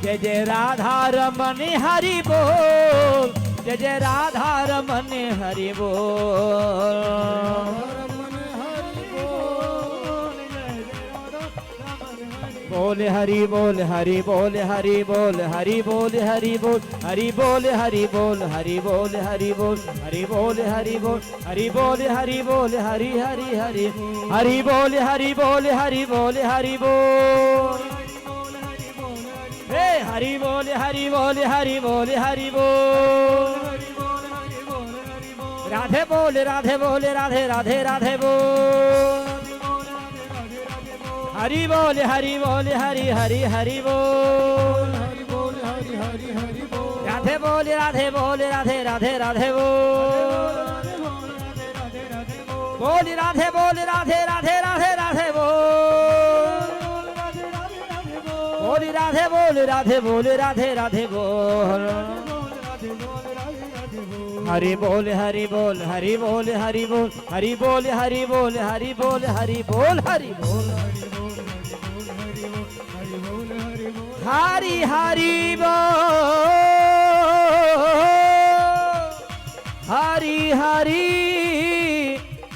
जय जय राधा रमन हरि बोल, जय जय राधा रमन हरि बोल, बोल हरि बोल हरि बोल हरि बोल हरि बोल हरि बोल हरि बोल हरि बोल हरि बोल हरि बोल हरि बोल हरि बोल हरि बोल हरि बोल हरि हरि हरि हरि बोल हरि बोल हरि बोल हरि बोल, हे हरि बोल हरि बोल हरि बोल हरि बोल, राधे बोल राधे बोल राधे राधे राधे बोल, हरि बोल हरि बोल हरि हरि हरि बोल, हरि बोल हरि हरि हरि बोल। राधे बोल राधे बोल राधे राधे राधे बोल, बोल राधे बोल राधे राधे राधे राधे बोल, बोल राधे बोल राधे बोल राधे राधे बोल, हरि बोल हरि बोल हरि बोल हरि बोल हरि बोल हरि बोल हरि बोल हरि बोल हरि बोल, हरि हरि बोल हरि हरि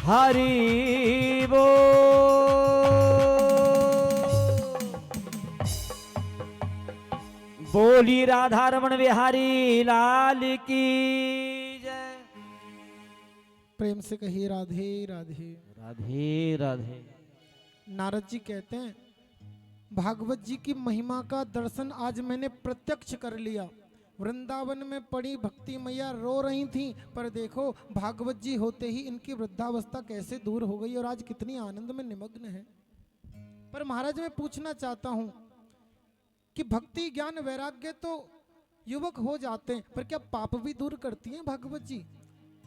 हरि बोल। बोली राधा रमण बिहारी लाल की जय। प्रेम से कहिए राधे राधे। राधे राधे। नारद जी कहते हैं भागवत जी की महिमा का दर्शन आज मैंने प्रत्यक्ष कर लिया। वृंदावन में पड़ी भक्ति मैया रो रही थी, पर देखो भागवत जी होते ही इनकी वृद्धावस्था कैसे दूर हो गई और आज कितनी आनंद में निमग्न है। पर महाराज मैं पूछना चाहता हूं कि भक्ति ज्ञान वैराग्य तो युवक हो जाते हैं, पर क्या पाप भी दूर करती हैं भागवत जी?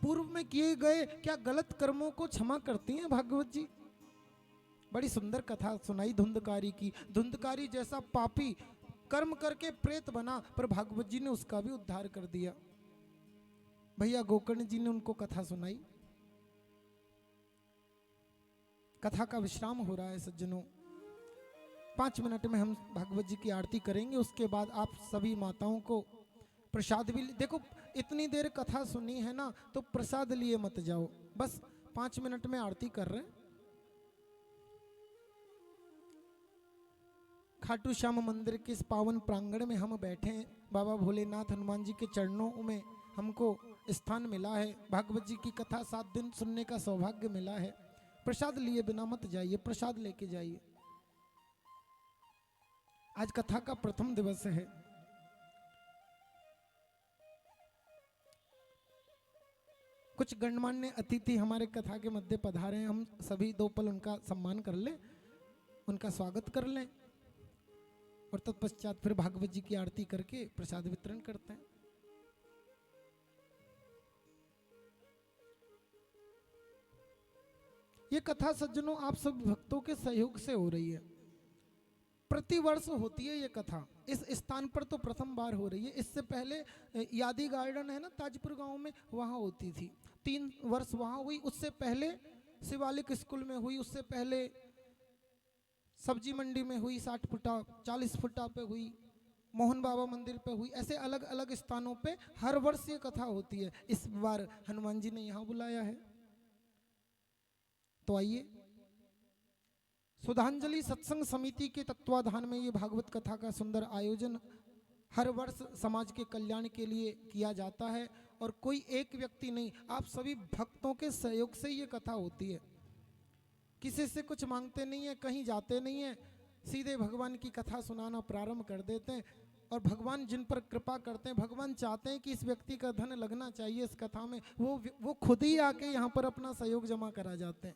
पूर्व में किए गए क्या गलत कर्मों को क्षमा करती हैं भागवत जी? बड़ी सुंदर कथा सुनाई धुंधकारी की। धुंधकारी जैसा पापी कर्म करके प्रेत बना, पर भागवत जी ने उसका भी उद्धार कर दिया। भैया गोकर्ण जी ने उनको कथा सुनाई। कथा का विश्राम हो रहा है सज्जनों। 5 मिनट में हम भागवत जी की आरती करेंगे, उसके बाद आप सभी माताओं को प्रसाद भी देखो। इतनी देर कथा सुनी है ना, तो प्रसाद लिए मत जाओ। बस 5 मिनट में आरती कर रहे हैं। खाटू श्याम मंदिर के इस पावन प्रांगण में हम बैठे हैं। बाबा भोलेनाथ हनुमान जी के चरणों में हमको स्थान मिला है। भागवत जी की कथा 7 दिन सुनने का सौभाग्य मिला है। प्रसाद लिए बिना मत जाइए, प्रसाद लेके जाइए। आज कथा का प्रथम दिवस है। कुछ गणमान्य अतिथि हमारे कथा के मध्य पधारे हैं। हम सभी 2 पल उनका सम्मान कर लें, उनका स्वागत कर लें और तत्पश्चात फिर भागवत जी की आरती करके प्रसाद वितरण करते हैं। ये कथा सज्जनों आप सब भक्तों के सहयोग से हो रही है। प्रतिवर्ष होती है ये कथा। इस स्थान पर तो प्रथम बार हो रही है। इससे पहले यादी गार्डन है ना ताजपुर गांव में, वहाँ होती थी। 3 वर्ष वहाँ हुई। उससे पहले शिवालिक स्कूल में हुई। उससे पहले सब्जी मंडी में हुई 60 फुटा, 40 फुटा पे हुई, मोहन बाबा मंदिर पे हुई। ऐसे अलग अलग स्थानों पे हर वर्ष ये कथा होती है। इस बार हनुमान जी ने यहाँ बुलाया है। तो आइए, सुधांजलि सत्संग समिति के तत्वाधान में ये भागवत कथा का सुंदर आयोजन हर वर्ष समाज के कल्याण के लिए किया जाता है। और कोई एक व्यक्ति नहीं, आप सभी भक्तों के सहयोग से ये कथा होती है। किसी से कुछ मांगते नहीं है, कहीं जाते नहीं है, सीधे भगवान की कथा सुनाना प्रारंभ कर देते हैं। और भगवान जिन पर कृपा करते हैं, भगवान चाहते हैं कि इस व्यक्ति का धन लगना चाहिए इस कथा में, वो खुद ही आके यहाँ पर अपना सहयोग जमा करा जाते हैं।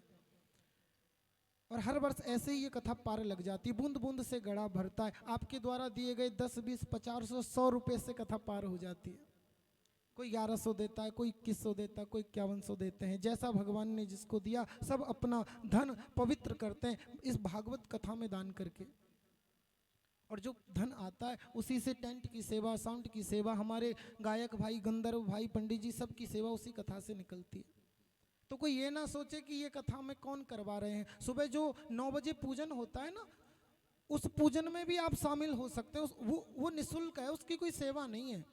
और हर वर्ष ऐसे ही ये कथा पार लग जाती है। बूंद बूंद से गड़ा भरता है। आपके द्वारा दिए गए 10, 20, 50, 100 रुपए से कथा पार हो जाती है। कोई 1100 देता है, कोई 2100 देता है, कोई 5100 देते हैं। जैसा भगवान ने जिसको दिया, सब अपना धन पवित्र करते हैं इस भागवत कथा में दान करके। और जो धन आता है उसी से टेंट की सेवा, साउंड की सेवा, हमारे गायक भाई, गंधर्व भाई, पंडित जी, सब की सेवा उसी कथा से निकलती है। तो कोई ये ना सोचे कि ये कथा में कौन करवा रहे हैं। सुबह जो 9 बजे पूजन होता है ना, उस पूजन में भी आप शामिल हो सकते हो। वो निःशुल्क है, उसकी कोई सेवा नहीं है।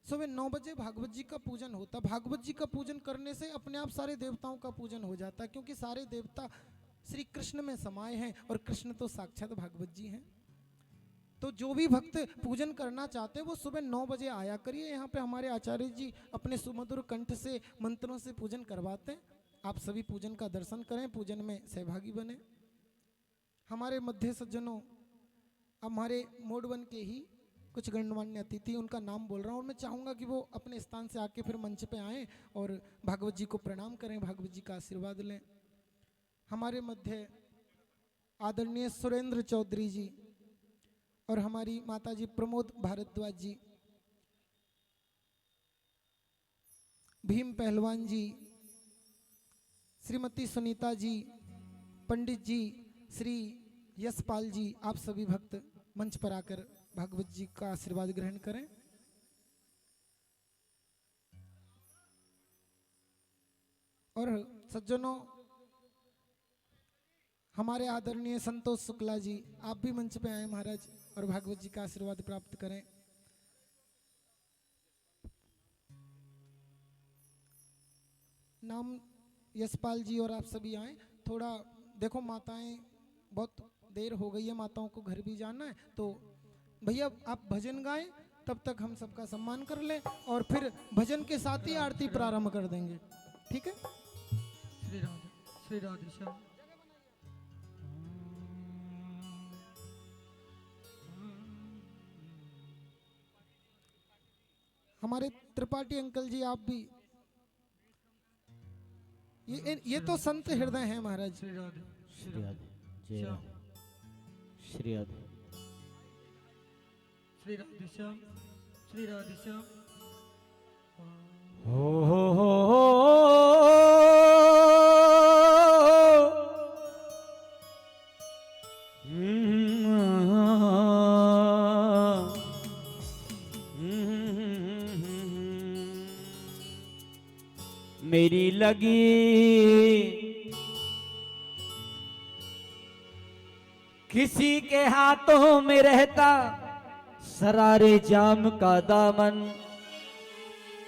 सुबह 9 बजे भागवत जी का पूजन होता है। भागवत जी का पूजन करने से अपने आप सारे देवताओं का पूजन हो जाता है, क्योंकि सारे देवता श्री कृष्ण में समाये हैं और कृष्ण तो साक्षात भागवत जी हैं। तो जो भी भक्त पूजन करना चाहते हैं वो सुबह 9 बजे आया करिए। यहाँ पे हमारे आचार्य जी अपने सुमधुर कंठ से मंत्रों से पूजन करवाते हैं। आप सभी पूजन का दर्शन करें, पूजन में सहभागी बने। हमारे मध्य सज्जनों, हमारे मोड 1 के ही कुछ गणमान्य अतिथि, उनका नाम बोल रहा हूँ और मैं चाहूँगा कि वो अपने स्थान से आके फिर मंच पे आएँ और भागवत जी को प्रणाम करें, भागवत जी का आशीर्वाद लें। हमारे मध्य आदरणीय सुरेंद्र चौधरी जी और हमारी माता जी प्रमोद भारद्वाज जी, भीम पहलवान जी, श्रीमती सुनीता जी, पंडित जी, श्री यशपाल जी, आप सभी भक्त मंच पर आकर भागवत जी का आशीर्वाद ग्रहण करें। और सज्जनों, हमारे आदरणीय संतोष शुक्ला जी, आप भी मंच पे आए महाराज और भागवत जी का आशीर्वाद प्राप्त करें। नाम यशपाल जी और आप सभी आए। थोड़ा देखो, माताएं, बहुत देर हो गई है, माताओं को घर भी जाना है, तो भैया आप भजन गाएं, तब तक हम सबका सम्मान कर लें और फिर भजन के साथ ही आरती प्रारंभ कर देंगे। ठीक है? श्री राधे, श्री राधे श्याम। हमारे त्रिपाठी अंकल जी, आप भी, ये तो संत हृदय हैं महाराज। श्री राधे, श्री राधे, जय राम, श्री राधे, श्री राधे श्याम, श्री राधे श्याम। हो मेरी लगी किसी के हाथों में रहता सरारे जाम का दामन,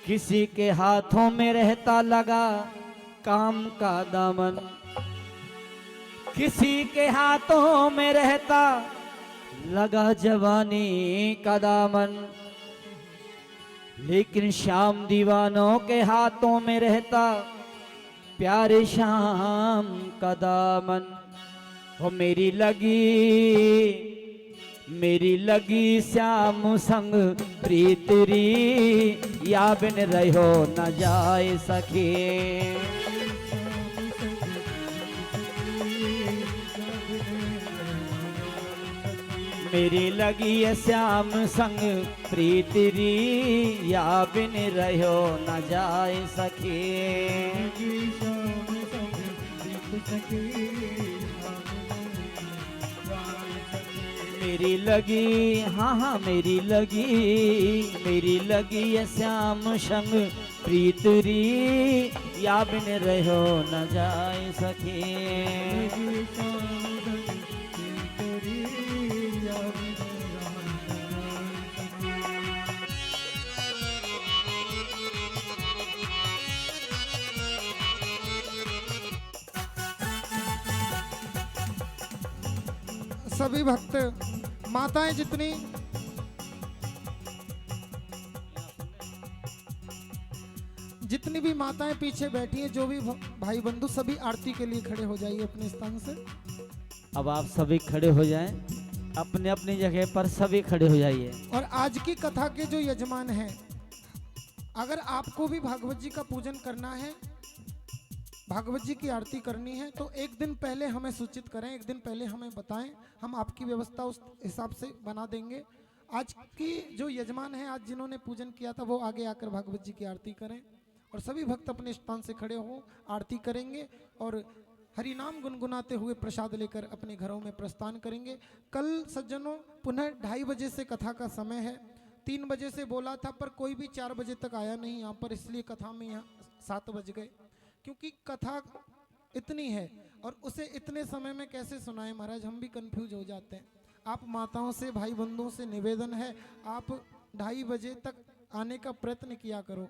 किसी के हाथों में रहता लगा काम का दामन, किसी के हाथों में रहता लगा जवानी का दामन, लेकिन शाम दीवानों के हाथों में रहता प्यारे शाम का दामन। हो मेरी लगी श्याम संग प्रीतरी, या बिन रहो न जाए सके। मेरी लगी श्याम संग प्रीतरी, या बिन रहो न जाए सके। मेरी लगी, हाँ हाँ मेरी लगी है श्याम संग प्रीतरी, या बिन रहो न जाए सके। सभी भक्त माताएं जितनी जितनी भी माताएं पीछे बैठी हैं, जो भी भाई बंधु, सभी आरती के लिए खड़े हो जाइए अपने स्थान से। अब आप सभी खड़े हो जाएं, अपने अपनी जगह पर सभी खड़े हो जाइए। और आज की कथा के जो यजमान हैं, अगर आपको भी भागवत जी का पूजन करना है, भागवत जी की आरती करनी है, तो एक दिन पहले हमें सूचित करें, एक दिन पहले हमें बताएं, हम आपकी व्यवस्था उस हिसाब से बना देंगे। आज की जो यजमान है, आज जिन्होंने पूजन किया था, वो आगे आकर भागवत जी की आरती करें और सभी भक्त अपने स्थान से खड़े हो आरती करेंगे और हरि नाम गुनगुनाते हुए प्रसाद लेकर अपने घरों में प्रस्थान करेंगे। कल सज्जनों पुनः 2:30 बजे से कथा का समय है। 3 बजे से बोला था, पर कोई भी 4 बजे तक आया नहीं यहाँ पर, इसलिए कथा में यहाँ 7 बज गए, क्योंकि कथा इतनी है और उसे इतने समय में कैसे सुनाएं महाराज, हम भी कंफ्यूज हो जाते हैं। आप माताओं से, भाई बंधुओं से निवेदन है, आप 2:30 बजे तक आने का प्रयत्न किया करो।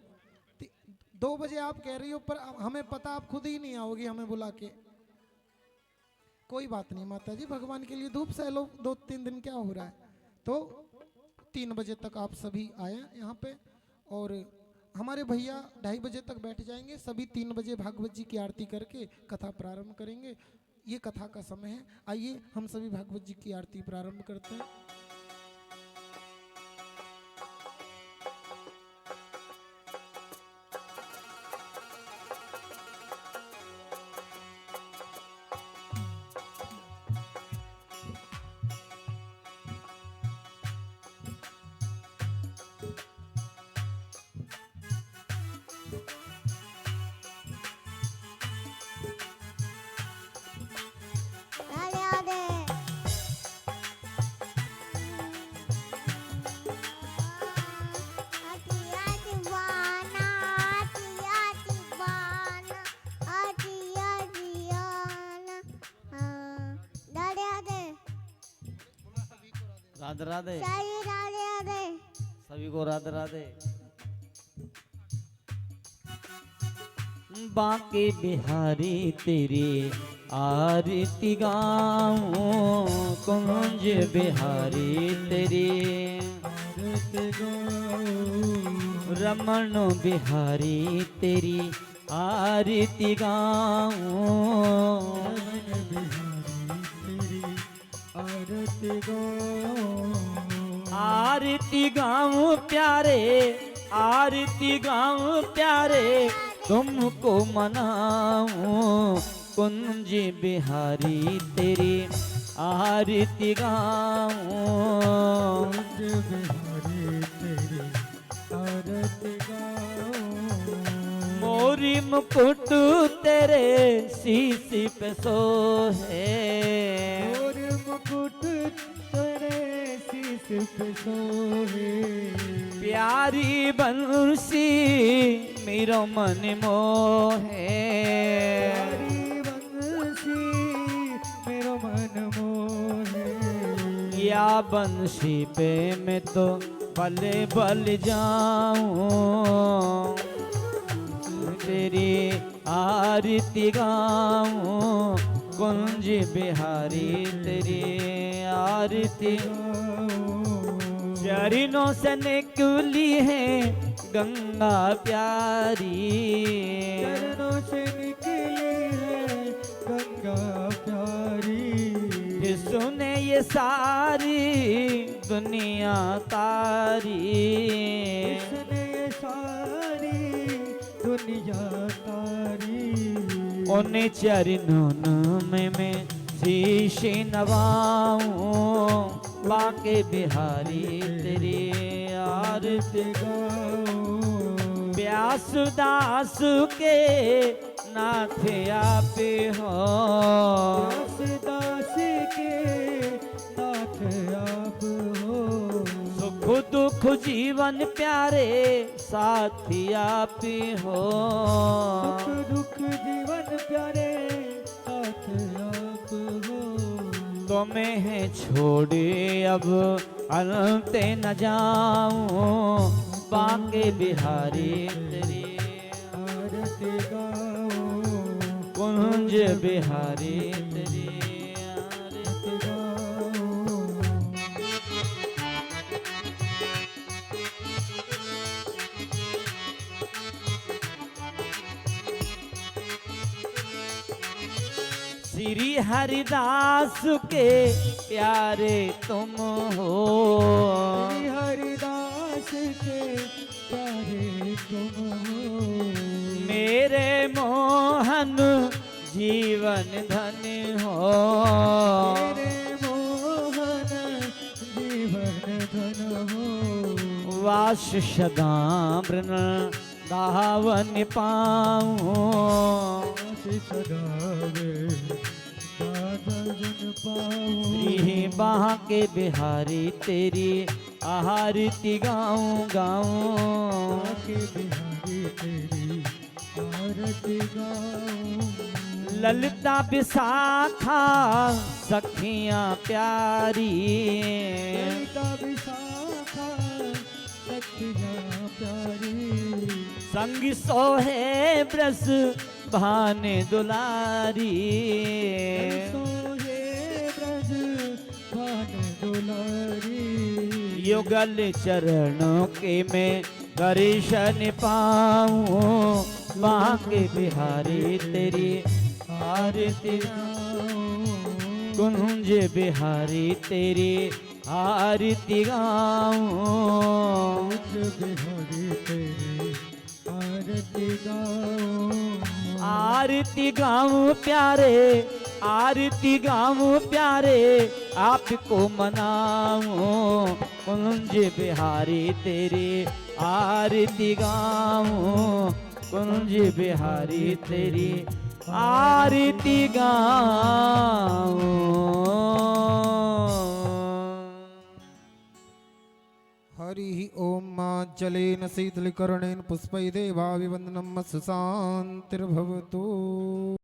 2 बजे आप कह रही हो, पर हमें पता आप खुद ही नहीं आओगी हमें बुला के। कोई बात नहीं माता जी, भगवान के लिए धूप सहलो, 2-3 दिन क्या हो रहा है। तो 3 बजे तक आप सभी आए यहाँ पे और हमारे भैया 2:30 बजे तक बैठ जाएंगे। सभी 3 बजे भागवत जी की आरती करके कथा प्रारंभ करेंगे। ये कथा का समय है। आइए हम सभी भागवत जी की आरती प्रारंभ करते हैं। राधे राधे, राधे राधे, सभी को राधे राधे। बांके बिहारी तेरी आरती गाऊं, कुंज बिहारी तेरी आरती गाऊं, रमण बिहारी तेरी आरती गाऊं, आरती गाऊं प्यारे, आरती गाऊं प्यारे, तुमको मनाऊं, कुंज बिहारी तेरी आरती गाऊं, कुंज बिहारी तेरी आरती गाऊं, मोरी मुकुट तेरे शीश पे सोहे, मोरी मुकुट तेरे शीश पे सोहे, प्यारी बंसी मेरो मन मोहे, प्यारी बंसी मेरो मन मोहे, या बंसी पे मैं तो बले बल जाऊं, तेरी आरती गाऊं, कुंज बिहारी तेरी आरती, चरणों से निकली है गंगा प्यारी, चरणों से निकली है गंगा प्यारी, सुने ये सारी दुनिया तारी, सुने ये सारी दुनिया तारी, उन चरणों में मैं शीश नवाऊं, बांके बिहारी तेरी आरती गाऊं, व्यासदास के नाथ आप हो, व्यासदास के नाथ आप हो। सुख दुख जीवन प्यारे साथी आप हो। सुख दुख जीवन प्यारे साथ आप हो। तुम्हें छोड़े अब अंत न जाऊं, बांके बिहारी तेरी आरती गाओ। कुंज बिहारी तेरी आरती। आरती गाओ। श्री हरिदास के प्यारे तुम हो। श्री हरिदास के प्यारे तुम हो। मेरे मोहन जीवन धन हो। मेरे मोहन जीवन धन हो। वास सदा मृण दावन पाऊं। सदावे दादन पाऊं। श्री बांके बिहारी तेरी आरती गाऊं गाऊं। के बिहारी तेरी आरती गाऊं। ललिता विशाखा सखियां प्यारी। ललिता विशाखा सखियां प्यारी। संग सोहे ब्रस भाने दुलारी। सोहे ब्रज भान दुलारी। युगल चरणों के मैं दर्शन पाऊं। बांके बिहारी तेरी आरती गाऊं। कुंज बिहारी तेरी आरती गाऊं। बिहारी तेरी आरती गाऊं। आरती गाऊं प्यारे, आरती गाऊं प्यारे, आपको मनाऊं। कुंज बिहारी तेरी आरती गाऊं। कुंज बिहारी तेरी आरती गाऊं। हरि ओम मा जलेन शीतलीकरणेन पुष्पै देवाभिवन्दनं मत्सु शान्तिर्भवतु।